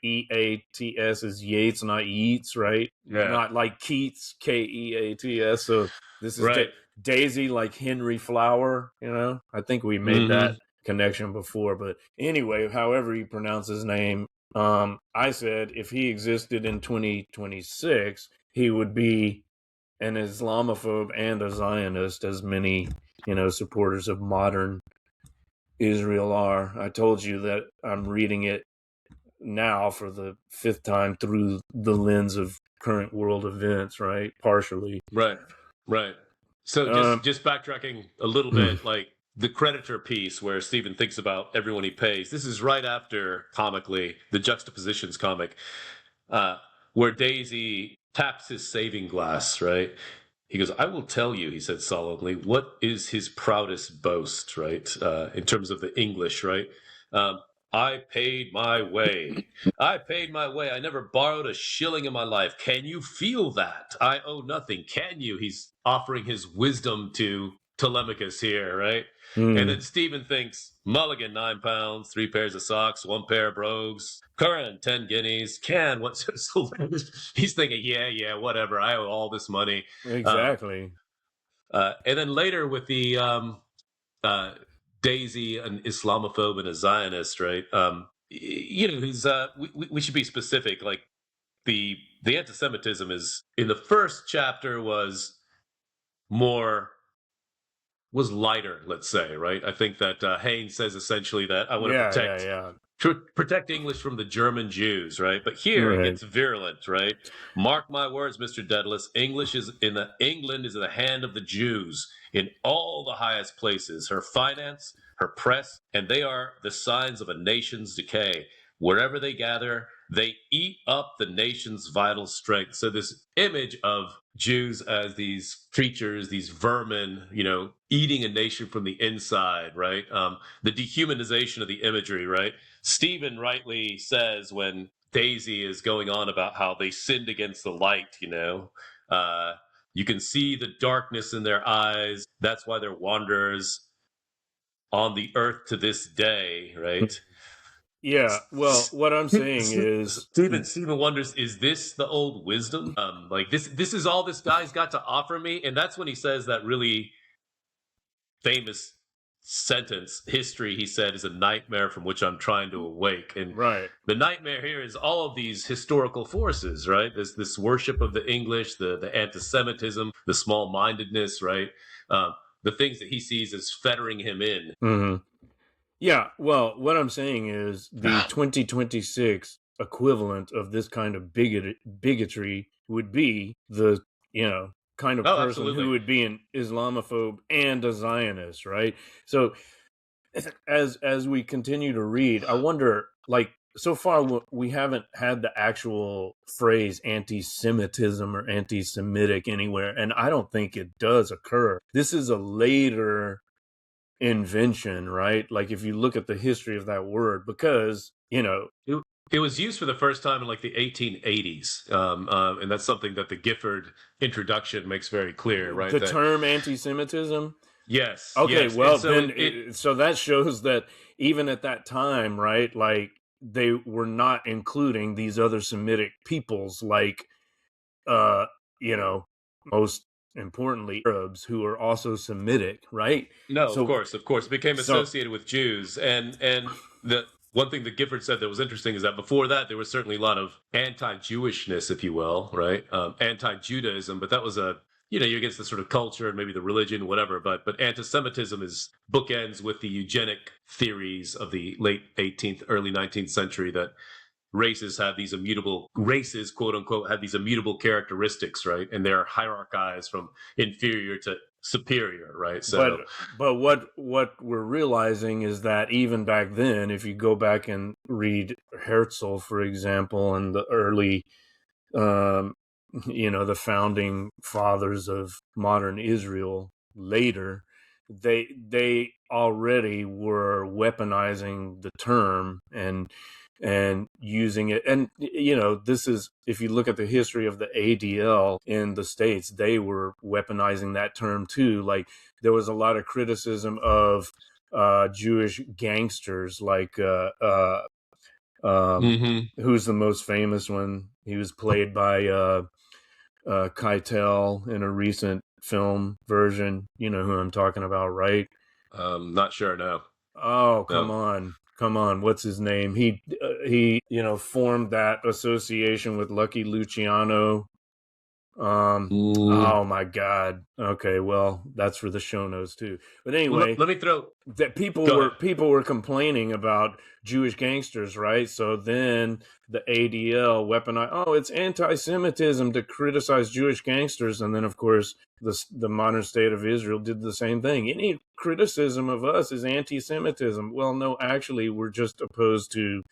Speaker 1: Yeats is Yates, not Yeats, right?
Speaker 2: Yeah.
Speaker 1: Not like Keats, Keats. So this is
Speaker 2: Right.
Speaker 1: Daisy, like Henry Flower. I think we made
Speaker 2: Mm-hmm.
Speaker 1: that connection before. But anyway, however you pronounce his name, I said if he existed in 2026, he would be an Islamophobe and a Zionist, as many, supporters of modern Israel are. I told you that I'm reading it now for the fifth time through the lens of current world events, right? Partially.
Speaker 2: Right. Right. So just backtracking a little bit, like the creditor piece where Stephen thinks about everyone he pays. This is right after comically the juxtapositions comic, where Daisy taps his saving glass, right? He goes, I will tell you, he said solemnly, what is his proudest boast, right? In terms of the English, right? Um, I paid my way. I paid my way. I never borrowed a shilling in my life. Can you feel that? I owe nothing. Can you? He's offering his wisdom to Telemachus here, right? And then Stephen thinks, Mulligan, £9, 3 pairs of socks, 1 pair of brogues, Curran, 10 guineas, Can, what's he's thinking, yeah, whatever. I owe all this money.
Speaker 1: Exactly.
Speaker 2: And then later with the Daisy, an Islamophobe and a Zionist, right? Who's we should be specific. Like the anti-Semitism is in the first chapter was lighter, let's say, right? I think that Haynes says essentially that I want to protect English from the German Jews, right? But here it gets virulent, right? Mark my words, Mr. Daedalus, England is in the hand of the Jews in all the highest places, her finance, her press, and they are the signs of a nation's decay. Wherever they gather, they eat up the nation's vital strength. So this image of Jews as these creatures, these vermin, eating a nation from the inside, right? The dehumanization of the imagery, right? Stephen rightly says when Daisy is going on about how they sinned against the light, you can see the darkness in their eyes. That's why they're wanderers on the earth to this day, right?
Speaker 1: Yeah, well, what I'm saying is
Speaker 2: Stephen wonders, is this the old wisdom? Like this is all this guy's got to offer me? And that's when he says that really famous sentence, history, he said, is a nightmare from which I'm trying to awake. And the nightmare here is all of these historical forces, right? This worship of the English, the anti-Semitism, the small-mindedness, right? The things that he sees as fettering him in.
Speaker 1: Mm-hmm. Yeah, well, what I'm saying is the 2026 equivalent of this kind of bigotry would be the, kind of person
Speaker 2: absolutely.
Speaker 1: who would be an Islamophobe and a Zionist, right? So as we continue to read, I wonder, like, so far we haven't had the actual phrase anti-Semitism or anti-Semitic anywhere, and I don't think it does occur. This is a later invention, right? Like if you look at the history of that word, because
Speaker 2: it was used for the first time in like the 1880s, and that's something that the Gifford introduction makes very clear, right?
Speaker 1: The term anti-Semitism.
Speaker 2: Yes.
Speaker 1: Okay.
Speaker 2: Yes.
Speaker 1: Well,
Speaker 2: so
Speaker 1: then so that shows that even at that time, right? Like they were not including these other Semitic peoples, like most importantly, Arabs who are also Semitic, right?
Speaker 2: No, of course. It became associated with Jews, and the one thing that Gifford said that was interesting is that before that there was certainly a lot of anti-Jewishness, if you will, right? Anti-Judaism, but that was a you're against the sort of culture and maybe the religion, whatever. But anti-Semitism is bookends with the eugenic theories of the late 18th, early 19th century that races, quote unquote, have these immutable characteristics, right? And they're hierarchized from inferior to superior, right? So,
Speaker 1: but what we're realizing is that even back then, if you go back and read Herzl, for example, and the early, the founding fathers of modern Israel later, they already were weaponizing the term and using it. And this is, if you look at the history of the ADL in the States, they were weaponizing that term too. Like, there was a lot of criticism of Jewish gangsters, like who's the most famous one? He was played by Keitel in a recent film version. You know who I'm talking about, right?
Speaker 2: not sure, no.
Speaker 1: Oh, come on. What's his name? He formed that association with Lucky Luciano. Oh my God. Okay, well, that's for the show notes too. But anyway,
Speaker 2: let me throw
Speaker 1: that people were complaining about Jewish gangsters, right? So then the ADL weaponized, it's anti-Semitism to criticize Jewish gangsters, and then of course the modern state of Israel did the same thing. Any criticism of us is anti-Semitism. Well, no, actually, we're just opposed to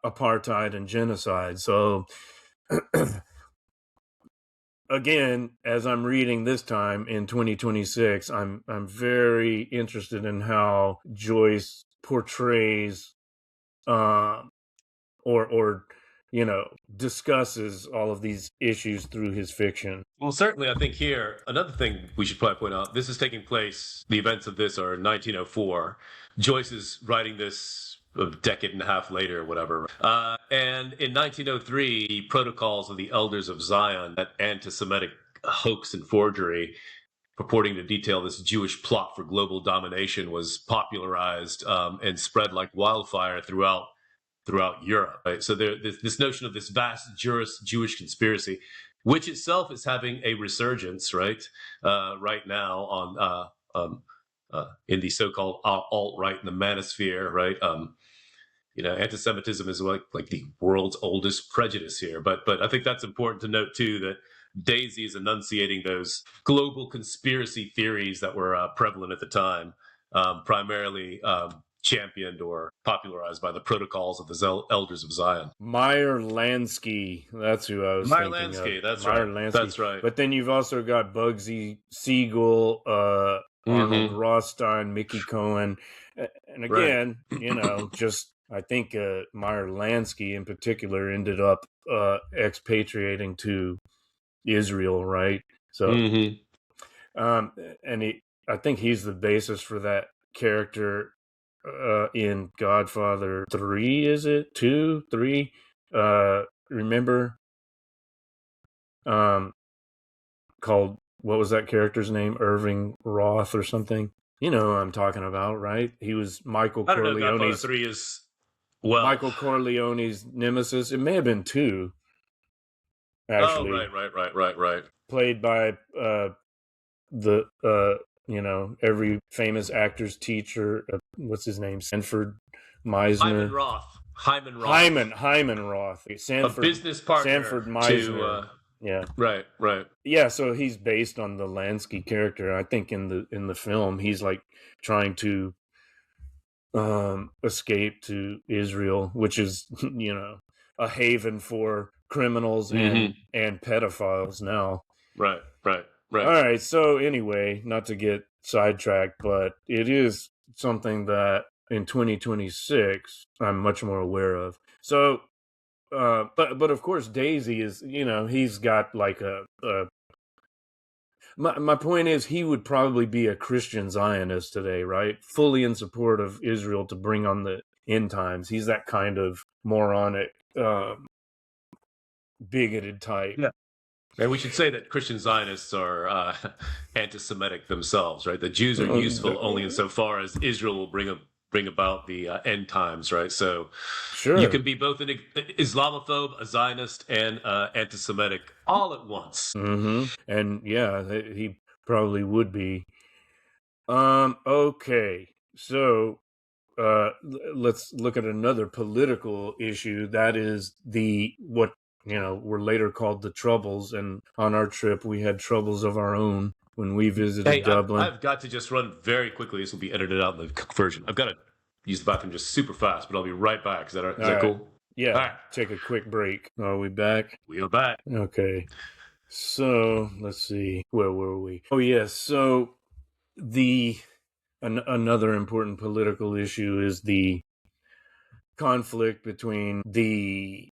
Speaker 1: apartheid and genocide. So again, as I'm reading this time in 2026, I'm very interested in how Joyce portrays or discusses all of these issues through his fiction.
Speaker 2: Well, certainly, I think here, another thing we should probably point out, this is taking place, the events of this are 1904. Joyce is writing this a decade and a half later, whatever. And in 1903, the Protocols of the Elders of Zion, that anti-Semitic hoax and forgery purporting to detail this Jewish plot for global domination, was popularized and spread like wildfire throughout Europe. Right? So this notion of this vast Jewish conspiracy, which itself is having a resurgence, right? Right now on in the so-called alt-right in the manosphere, right? Anti-Semitism is like the world's oldest prejudice here. But I think that's important to note too, that Daisy is enunciating those global conspiracy theories that were prevalent at the time, primarily championed or popularized by the Protocols of the Elders of Zion.
Speaker 1: Meyer Lansky, that's who I was thinking
Speaker 2: Lansky,
Speaker 1: of.
Speaker 2: that's
Speaker 1: Meyer
Speaker 2: right.
Speaker 1: Lansky.
Speaker 2: That's right.
Speaker 1: But then you've also got Bugsy Siegel, Arnold Rothstein, Mickey Cohen. And again, just I think Meyer Lansky in particular ended up expatriating to Israel, right? So, and I think he's the basis for that character in Godfather 3, is it? 2, 3? Remember? Called, what was that character's name? Irving Roth or something? You know who I'm talking about, right? He was Michael Corleone's...
Speaker 2: Godfather 3 is... Well,
Speaker 1: Michael Corleone's nemesis. It may have been 2, actually.
Speaker 2: Oh, right.
Speaker 1: Played by every famous actor's teacher. What's his name? Sanford Meisner. Hyman Roth. Sanford,
Speaker 2: a business partner.
Speaker 1: Sanford Meisner. Yeah.
Speaker 2: Right.
Speaker 1: Yeah, so he's based on the Lansky character. I think in the film he's like trying to escape to Israel, which is a haven for criminals and pedophiles now.
Speaker 2: Right.
Speaker 1: All right, so anyway, not to get sidetracked, but it is something that in 2026 I'm much more aware of. So but of course Daisy is, he's got like my point is, he would probably be a Christian Zionist today, right? Fully in support of Israel to bring on the end times. He's that kind of moronic, bigoted type.
Speaker 2: Yeah. And we should say that Christian Zionists are anti-Semitic themselves, right? The Jews are useful only insofar as Israel will bring them bring about the end times, right? So
Speaker 1: Sure.
Speaker 2: you can be both an Islamophobe, a Zionist, and anti-Semitic all at once.
Speaker 1: Mm-hmm. And yeah, he probably would be. Okay. So let's look at another political issue. That is what were later called the Troubles. And on our trip, we had troubles of our own when we visited
Speaker 2: Hey,
Speaker 1: Dublin.
Speaker 2: I've got to just run very quickly. This will be edited out in the version. I've got to use the bathroom just super fast, but I'll be right back. Is that cool?
Speaker 1: Yeah.
Speaker 2: All right.
Speaker 1: Take a quick break. Are we back?
Speaker 2: We are back.
Speaker 1: Okay. So let's see. Where were we? Oh, yes. So another important political issue is the conflict between the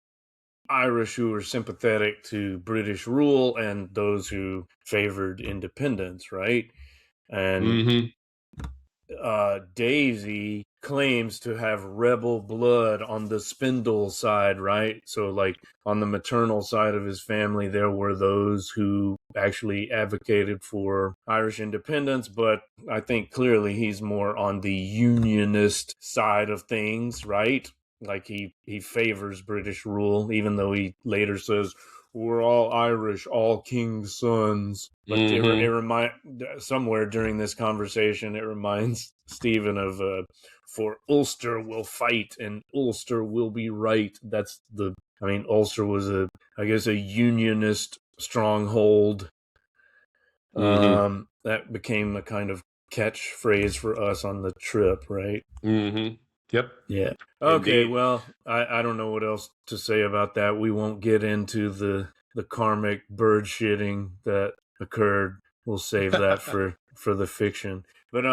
Speaker 1: Irish who were sympathetic to British rule and those who favored independence, right? And Daisy claims to have rebel blood on the Spindle side, right? So, like, on the maternal side of his family, there were those who actually advocated for Irish independence, but I think clearly he's more on the unionist side of things, right? Like, he favors British rule, even though he later says, we're all Irish, all king's sons. But it somewhere during this conversation, it reminds Stephen of for Ulster will fight and Ulster will be right. Ulster was I guess a unionist stronghold. That became a kind of catchphrase for us on the trip, right?
Speaker 2: Yep.
Speaker 1: Yeah. Okay,
Speaker 2: Indeed.
Speaker 1: well, I don't know what else to say about that. We won't get into the karmic bird shitting that occurred. We'll save that for the fiction. But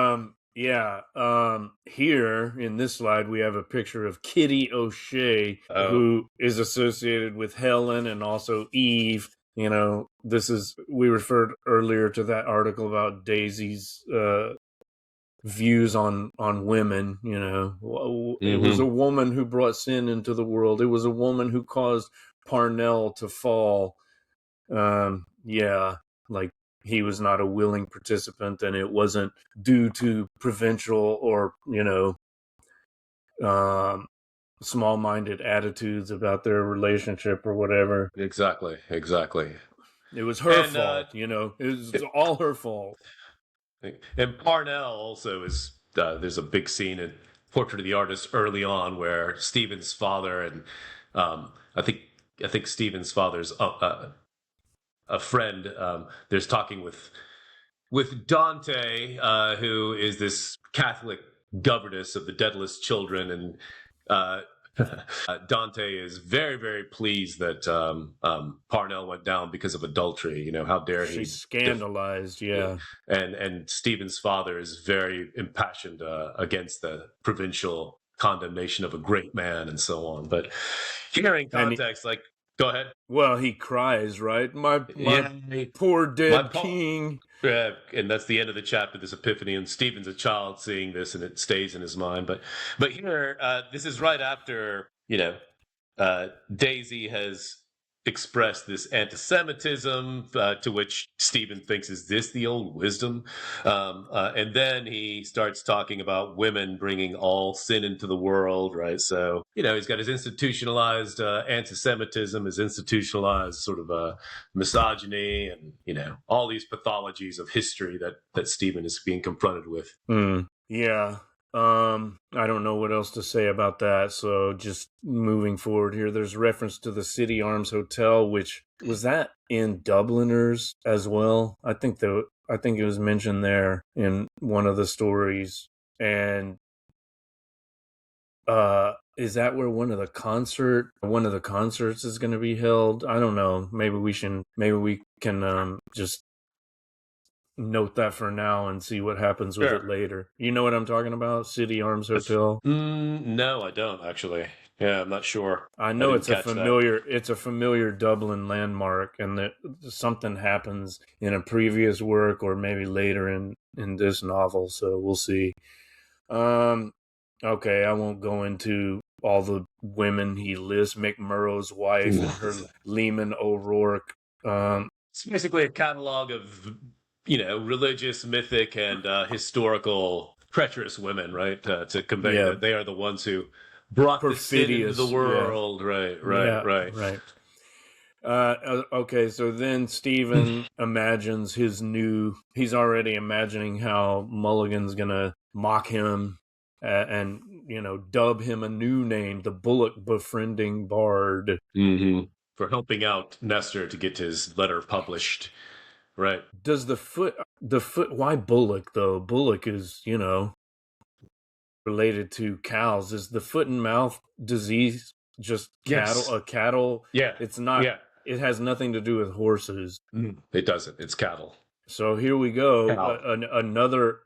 Speaker 1: here in this slide we have a picture of Kitty O'Shea, who is associated with Helen and also Eve. We referred earlier to that article about Daisy's views on women. It was a woman who brought sin into the world. It was a woman who caused Parnell to fall. Like, he was not a willing participant, and it wasn't due to provincial or small-minded attitudes about their relationship or whatever.
Speaker 2: Exactly.
Speaker 1: It was her fault. It was all her fault.
Speaker 2: And Parnell also is. There's a big scene in Portrait of the Artist early on where Stephen's father and I think Stephen's father's a friend. There's talking with Dante, who is this Catholic governess of the Deadless Children, and Dante is very, very pleased that Parnell went down because of adultery. How dare he?
Speaker 1: She's scandalized, yeah.
Speaker 2: And Stephen's father is very impassioned against the provincial condemnation of a great man and so on. But hearing context, go ahead.
Speaker 1: Well, he cries, right? My poor dead king.
Speaker 2: Yeah, and that's the end of the chapter, this epiphany, and Stephen's a child seeing this, and it stays in his mind. But here, this is right after, Daisy has expressed this anti-Semitism, to which Stephen thinks, is this the old wisdom? And then he starts talking about women bringing all sin into the world, right? So, he's got his institutionalized anti-Semitism, his institutionalized sort of misogyny, and, all these pathologies of history that Stephen is being confronted with.
Speaker 1: Yeah. I don't know what else to say about that. So just moving forward here, there's reference to the City Arms Hotel, which was that in Dubliners as well. I think it was mentioned there in one of the stories. And is that where one of the concerts is going to be held? I don't know. Maybe we can just note that for now and see what happens with it later. You know what I'm talking about? City Arms Hotel?
Speaker 2: No, I don't actually. Yeah, I'm not sure.
Speaker 1: I know it's a familiar Dublin landmark, and that something happens in a previous work or maybe later in this novel, so we'll see. Okay, I won't go into all the women he lists, McMurrough's wife and her Lehman O'Rourke.
Speaker 2: It's basically a catalog of religious, mythic, and historical treacherous women, right? To convey
Speaker 1: Yeah,
Speaker 2: that they are the ones who brought the sin into the
Speaker 1: perfidious. Yeah,
Speaker 2: world. Right, right,
Speaker 1: yeah,
Speaker 2: right.
Speaker 1: right. Okay, so then Stephen imagines he's already imagining how Mulligan's gonna mock him and, dub him a new name, the Bullock Befriending Bard.
Speaker 2: Mm-hmm. For helping out Nestor to get his letter published. Right.
Speaker 1: Does why Bullock though? Bullock is, related to cows. Is the foot and mouth disease just
Speaker 2: Yes.
Speaker 1: cattle?
Speaker 2: Yeah.
Speaker 1: It's not,
Speaker 2: Yeah.
Speaker 1: it has nothing to do with horses.
Speaker 2: It doesn't. It's cattle.
Speaker 1: So here we go.
Speaker 2: Cow.
Speaker 1: Another,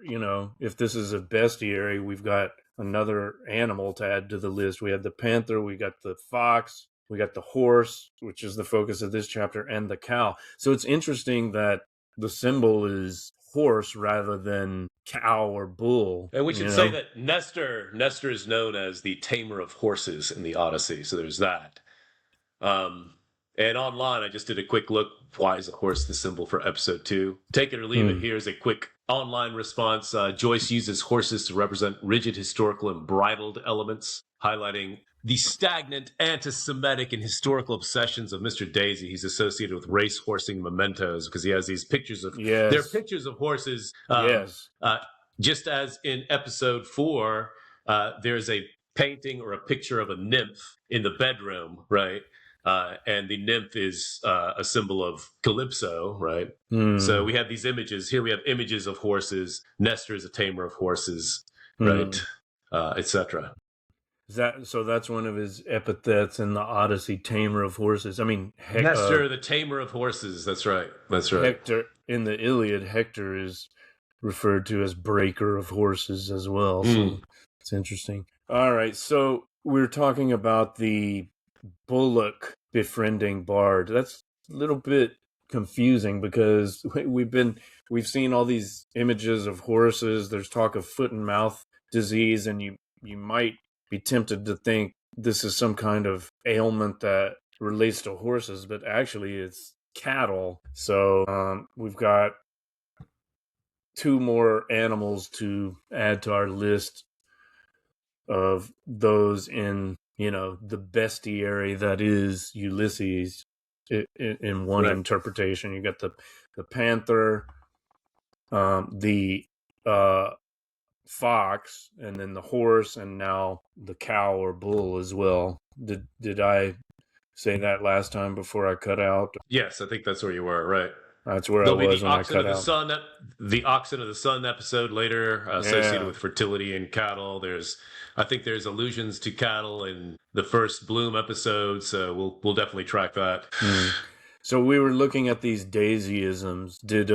Speaker 1: if this is a bestiary, we've got another animal to add to the list. We had the panther, we got the fox, we got the horse, which is the focus of this chapter, and the cow. So it's interesting that the symbol is horse rather than cow or bull.
Speaker 2: And we should say that Nestor is known as the tamer of horses in the Odyssey. So there's that. And online, I just did a quick look. Why is a horse the symbol for episode 2? Take it or leave it. Here's a quick online response. Joyce uses horses to represent rigid historical and bridled elements, highlighting the stagnant, anti-Semitic, and historical obsessions of Mr. Daisy. He's associated with race horsing mementos because he has these pictures of There are pictures of horses. Just as in episode 4, there's a painting or a picture of a nymph in the bedroom, right? And the nymph is a symbol of Calypso, right? So we have these images. Here we have images of horses. Nestor is a tamer of horses, right? Etc.
Speaker 1: So that's one of his epithets in the Odyssey, tamer of horses. I mean,
Speaker 2: Nestor, the tamer of horses. That's right. That's right.
Speaker 1: Hector in the Iliad, Hector is referred to as breaker of horses as well. So it's interesting. All right, so we're talking about the Bullock befriending bard. That's a little bit confusing because we've seen all these images of horses. There's talk of foot and mouth disease, and you might be tempted to think this is some kind of ailment that relates to horses, but actually it's cattle. So we've got 2 more animals to add to our list of those in, the bestiary that is Ulysses in one interpretation. You got the panther, the fox, and then the horse, and now the cow or bull as well. Did I say that last time before I cut out?
Speaker 2: Yes, I think that's where you were, right?
Speaker 1: That's where I was when I cut out.
Speaker 2: The Oxen of the Sun episode later, associated with fertility in cattle. I think there's allusions to cattle in the first Bloom episode, so we'll definitely track that.
Speaker 1: So we were looking at these Daisyisms. Did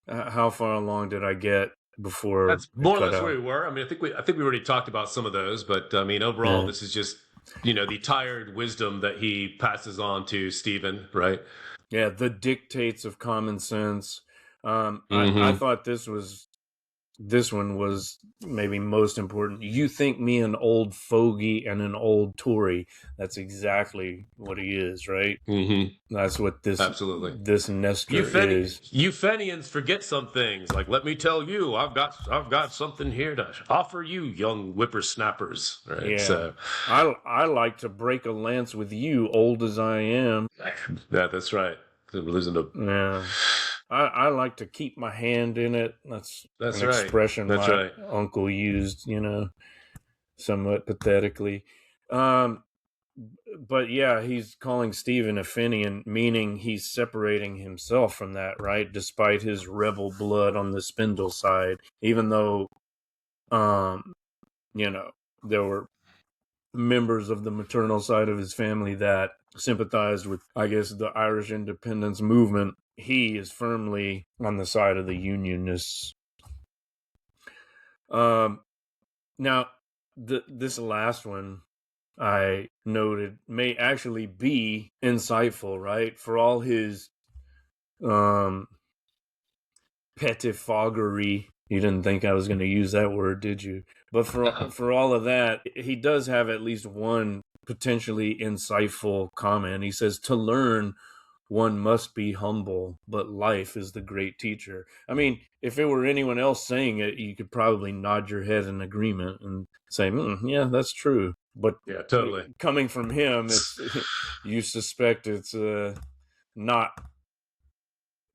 Speaker 1: how far along did I get before?
Speaker 2: That's more or less where we were. I mean, I think we already talked about some of those, but I mean, overall, this is just the tired wisdom that he passes on to Stephen, right?
Speaker 1: Yeah, the dictates of common sense. I thought this one was maybe most important. You think me an old fogey and an old Tory. That's exactly what he is, right? That's what this Nestor is.
Speaker 2: You Fenians forget some things. Like, let me tell you, I've got something here to offer you, young whippersnappers. Right?
Speaker 1: Yeah.
Speaker 2: So,
Speaker 1: I like to break a lance with you, old as I am.
Speaker 2: Yeah, that's right.
Speaker 1: Yeah. I like to keep my hand in it. That's an
Speaker 2: right.
Speaker 1: expression my uncle used, somewhat pathetically. But yeah, he's calling Stephen a Fenian, meaning he's separating himself from that, right? Despite his rebel blood on the Spindle side, even though, there were members of the maternal side of his family that sympathized with, I guess, the Irish independence movement. He is firmly on the side of the Unionists. Now, this last one I noted may actually be insightful, right? For all his pettifoggery. You didn't think I was going to use that word, did you? But for all of that, he does have at least one potentially insightful comment. He says, to learn one must be humble, but life is the great teacher. I mean, if it were anyone else saying it, you could probably nod your head in agreement and say, yeah, that's true. But
Speaker 2: Yeah, totally.
Speaker 1: coming from him, it's you suspect it's not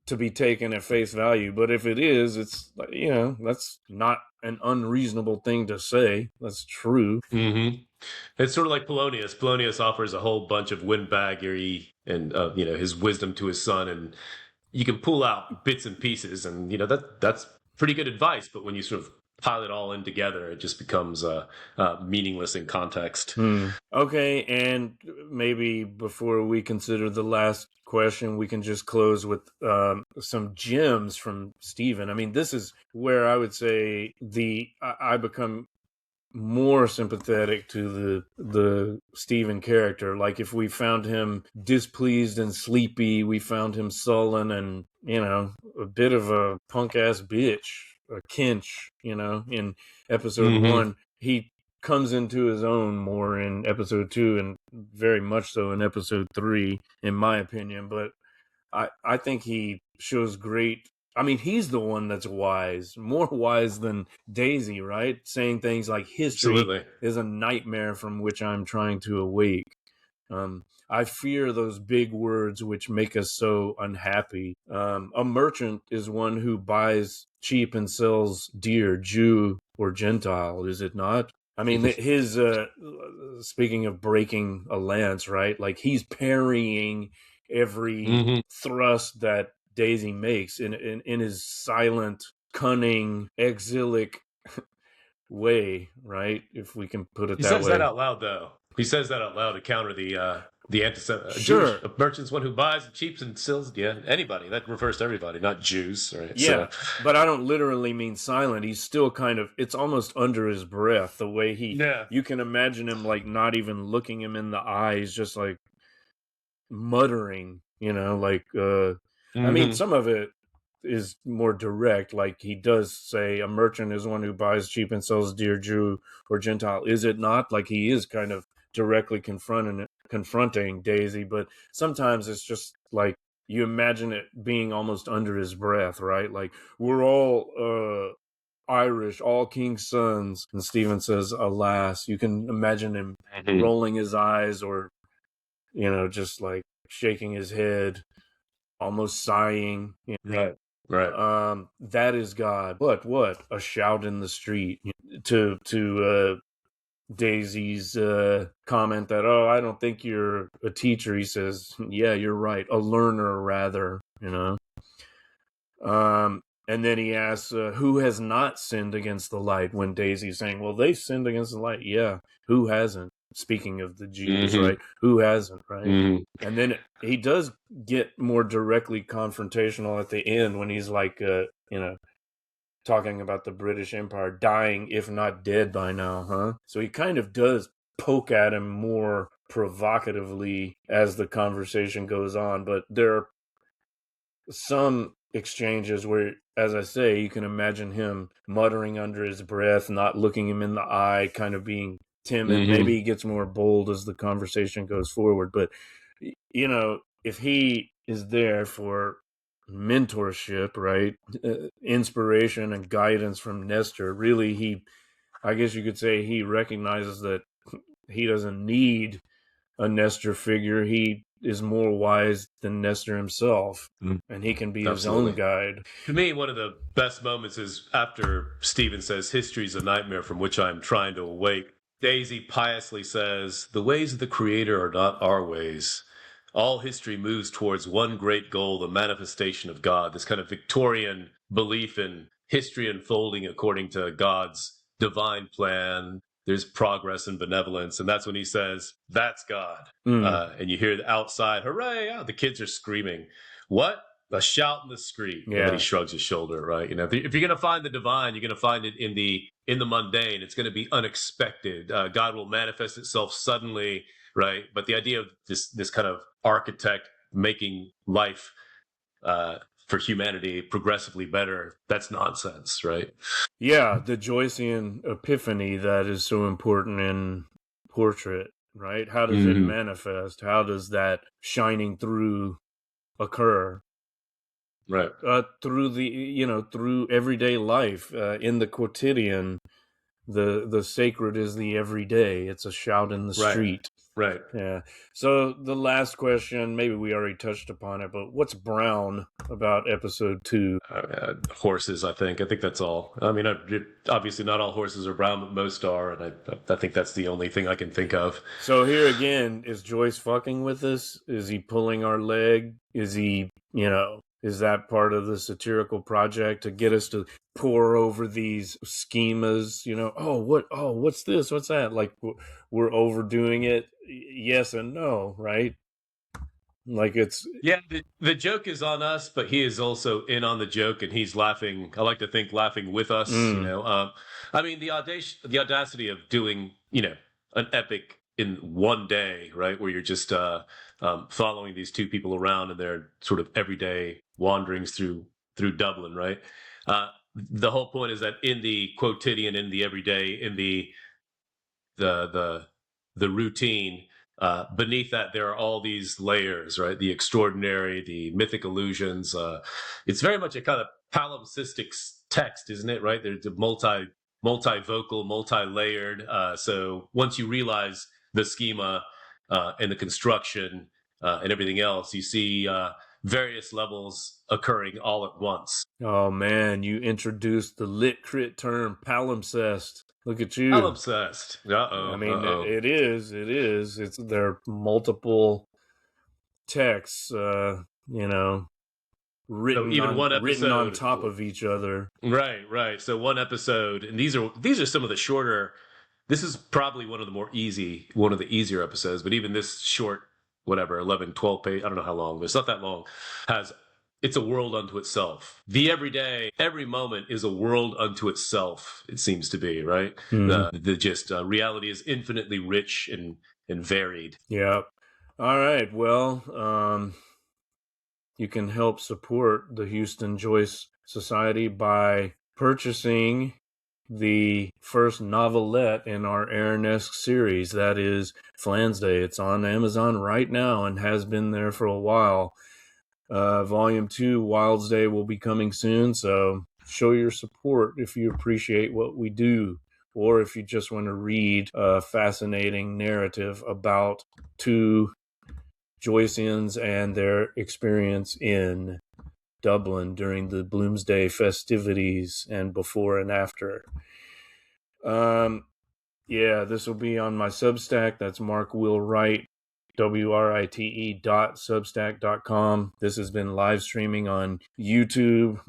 Speaker 1: to be taken at face value. But if it is, it's, that's not an unreasonable thing to say. That's true.
Speaker 2: Mm-hmm. It's sort of like Polonius. Polonius offers a whole bunch of windbaggery and his wisdom to his son, and you can pull out bits and pieces, and that's pretty good advice. But when you sort of pile it all in together, it just becomes meaningless in context.
Speaker 1: Okay, and maybe before we consider the last question, we can just close with some gems from Stephen. I mean, this is where I would say I become more sympathetic to the Stephen character. Like, if we found him displeased and sleepy, we found him sullen and, a bit of a punk ass bitch, a kinch, in episode 1. He comes into his own more in episode 2 and very much so in episode 3, in my opinion. But I think he shows great. I mean, he's the one that's wise, more wise than Daisy, right? Saying things like history
Speaker 2: Absolutely.
Speaker 1: is a nightmare from which I'm trying to awake. I fear those big words which make us so unhappy. A merchant is one who buys cheap and sells dear, Jew or Gentile, is it not? I mean, his, speaking of breaking a lance, right? Like, he's parrying every thrust that Daisy makes in his silent, cunning, exilic way, right? If we can put it that way.
Speaker 2: He says that out loud, though. He says that out loud to counter the anti-Semitic.
Speaker 1: Sure.
Speaker 2: Jewish merchant's one who buys and cheaps and sells. Yeah, anybody. That refers to everybody, not Jews. Right?
Speaker 1: Yeah, but I don't literally mean silent. He's still kind of, it's almost under his breath, the way you can imagine him like not even looking him in the eyes, just like muttering, like, I mean, some of it is more direct. Like, he does say a merchant is one who buys cheap and sells dear, Jew or Gentile. Is it not? Like, he is kind of directly confronting Daisy, but sometimes it's just like you imagine it being almost under his breath, right? Like, we're all Irish, all king's sons. And Stephen says, alas. You can imagine him rolling his eyes or, just like shaking his head, almost sighing.
Speaker 2: Right.
Speaker 1: That is God. But what? A shout in the street to Daisy's comment that, I don't think you're a teacher. He says, yeah, you're right. A learner, rather, and then he asks, who has not sinned against the light, when Daisy's saying, well, they sinned against the light. Yeah, who hasn't? Speaking of the Jews, right? Who hasn't, right? And then he does get more directly confrontational at the end when he's like, talking about the British Empire dying, if not dead by now, huh? So he kind of does poke at him more provocatively as the conversation goes on. But there are some exchanges where, as I say, you can imagine him muttering under his breath, not looking him in the eye, kind of being timid. Maybe he gets more bold as the conversation goes forward. But, if he is there for mentorship, right, inspiration and guidance from Nestor, really, I guess you could say he recognizes that he doesn't need a Nestor figure. He is more wise than Nestor himself, and he can be his own guide.
Speaker 2: To me, one of the best moments is after Stephen says, history's a nightmare from which I'm trying to awake. Daisy piously says, the ways of the Creator are not our ways. All history moves towards one great goal, the manifestation of God, this kind of Victorian belief in history unfolding according to God's divine plan. There's progress and benevolence. And that's when he says, that's God. And you hear the outside, hooray, the kids are screaming. What? A shout in the street.
Speaker 1: Yeah.
Speaker 2: And then he shrugs his shoulder, right? If you're going to find the divine, you're going to find it in the mundane. It's going to be unexpected. God will manifest itself suddenly, right? But the idea of this kind of architect making life for humanity progressively better, that's nonsense, right?
Speaker 1: Yeah, the Joycean epiphany that is so important in portrait, right? How does it manifest? How does that shining through occur.
Speaker 2: Right.
Speaker 1: Through through everyday life, in the quotidian, the sacred is the everyday. It's a shout in the street.
Speaker 2: Right.
Speaker 1: Yeah. So the last question, maybe we already touched upon it, but what's brown about episode 2?
Speaker 2: Horses, I think. I think that's all. I mean, obviously not all horses are brown, but most are, and I think that's the only thing I can think of.
Speaker 1: So here again, is Joyce fucking with us? Is he pulling our leg? Is he, is that part of the satirical project to get us to pour over these schemas? What's this? What's that? Like we're overdoing it. Yes and no, right? Like it's
Speaker 2: the joke is on us, but he is also in on the joke, and he's laughing. I like to think laughing with us. I mean the audacity of doing an epic in one day, right? Where you're just following these two people around and their sort of everyday wanderings through Dublin, right? The whole point is that in the quotidian, in the everyday, in the routine, beneath that there are all these layers, right? The extraordinary, the mythic illusions. It's very much a kind of palimpsestic text, isn't it? Right? There's multi-vocal, multi-layered. So once you realize the schema and the construction and everything else, you see various levels occurring all at once.
Speaker 1: Oh man, you introduced the lit crit term palimpsest. Look at you.
Speaker 2: Palimpsest.
Speaker 1: I mean, it is. It's there are multiple texts, written on top of each other.
Speaker 2: Right. So one episode, and these are some of the shorter. This is probably one of the easier episodes, but even this short, 11, 12 page, I don't know how long, but it's not that long, it's a world unto itself. The everyday, every moment is a world unto itself, it seems to be, right?
Speaker 1: Mm-hmm.
Speaker 2: Reality is infinitely rich and varied.
Speaker 1: Yeah. All right. Well, you can help support the Houston Joyce Society by purchasing the first novelette in our Aaron-esque series. That is Flansday. It's on Amazon right now and has been there for a while. Volume 2, Wild's Day, will be coming soon, so show your support if you appreciate what we do, or if you just want to read a fascinating narrative about two Joyceans and their experience in Dublin during the Bloomsday festivities and before and after. This will be on my Substack. That's Mark Will Wright, WRITE.substack.com. This has been live streaming on YouTube,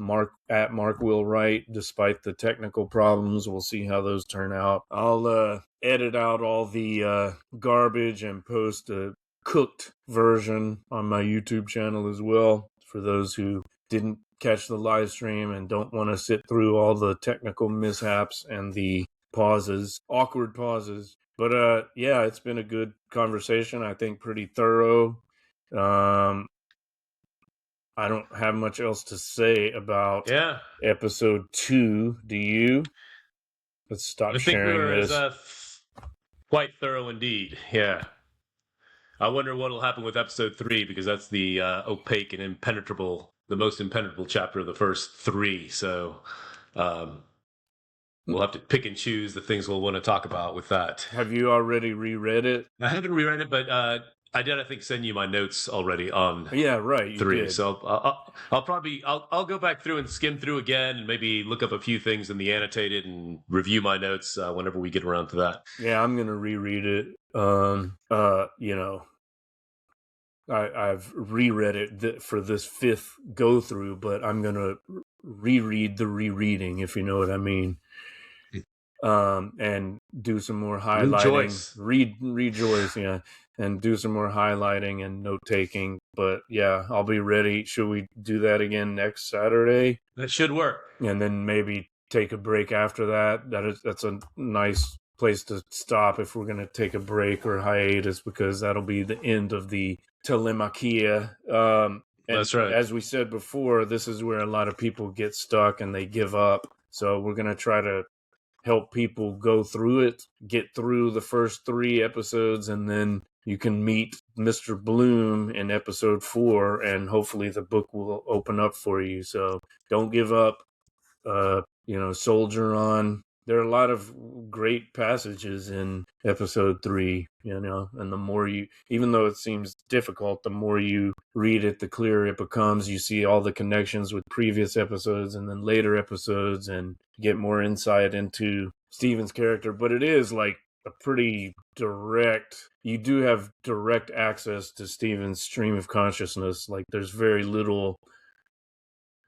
Speaker 1: at Mark Will Wright, despite the technical problems. We'll see how those turn out. I'll edit out all the garbage and post a cooked version on my YouTube channel as well, for those who didn't catch the live stream and don't want to sit through all the technical mishaps and the awkward pauses. But it's been a good conversation. I think pretty thorough. I don't have much else to say about episode 2. Do you? Let's stop sharing this.
Speaker 2: Quite thorough indeed. Yeah. I wonder what will happen with episode 3, because that's the opaque and the most impenetrable chapter of the first 3. So we'll have to pick and choose the things we'll want to talk about with that.
Speaker 1: Have you already reread it?
Speaker 2: I haven't reread it, but I did, I think, send you my notes already on
Speaker 1: 3.
Speaker 2: Did. So I'll go back through and skim through again and maybe look up a few things in the annotated and review my notes whenever we get around to that.
Speaker 1: Yeah, I'm going to reread it. I've reread it for this 5th go through, but I'm going to reread the rereading, if you know what I mean. And do some more highlighting. Rejoice, yeah. And do some more highlighting and note taking. But yeah, I'll be ready. Should we do that again next Saturday?
Speaker 2: That should work.
Speaker 1: And then maybe take a break after that. That's a nice place to stop if we're going to take a break or hiatus, because that'll be the end of the Telemachia.
Speaker 2: That's right.
Speaker 1: As we said before, this is where a lot of people get stuck and they give up. So we're going to try to help people go through it, get through the first 3 episodes, and then you can meet Mr. Bloom in episode 4, and hopefully the book will open up for you. So don't give up. Soldier on. There are a lot of great passages in episode 3, and the more you, even though it seems difficult, the more you read it, the clearer it becomes. You see all the connections with previous episodes and then later episodes, and get more insight into Steven's character. But it is like a pretty direct, you do have direct access to Steven's stream of consciousness. Like there's very little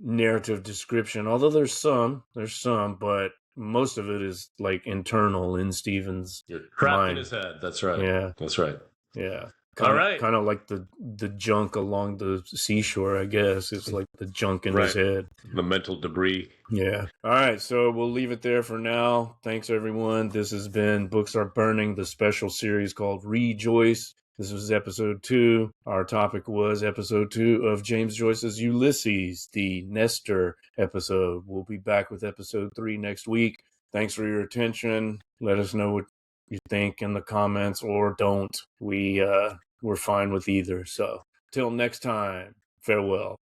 Speaker 1: narrative description, although there's some, but most of it is like internal in Steven's
Speaker 2: You're trapped
Speaker 1: mind.
Speaker 2: in his head. That's right.
Speaker 1: Yeah.
Speaker 2: That's right.
Speaker 1: Yeah.
Speaker 2: All right.
Speaker 1: Kind of like the junk along the seashore, I guess. It's like the junk in his head.
Speaker 2: The mental debris.
Speaker 1: Yeah. All right. So we'll leave it there for now. Thanks, everyone. This has been Books Are Burning, the special series called Rejoice. This was episode 2. Our topic was episode 2 of James Joyce's Ulysses, the Nestor episode. We'll be back with episode 3 next week. Thanks for your attention. Let us know what you think in the comments, or don't. We're fine with either. So till next time, farewell.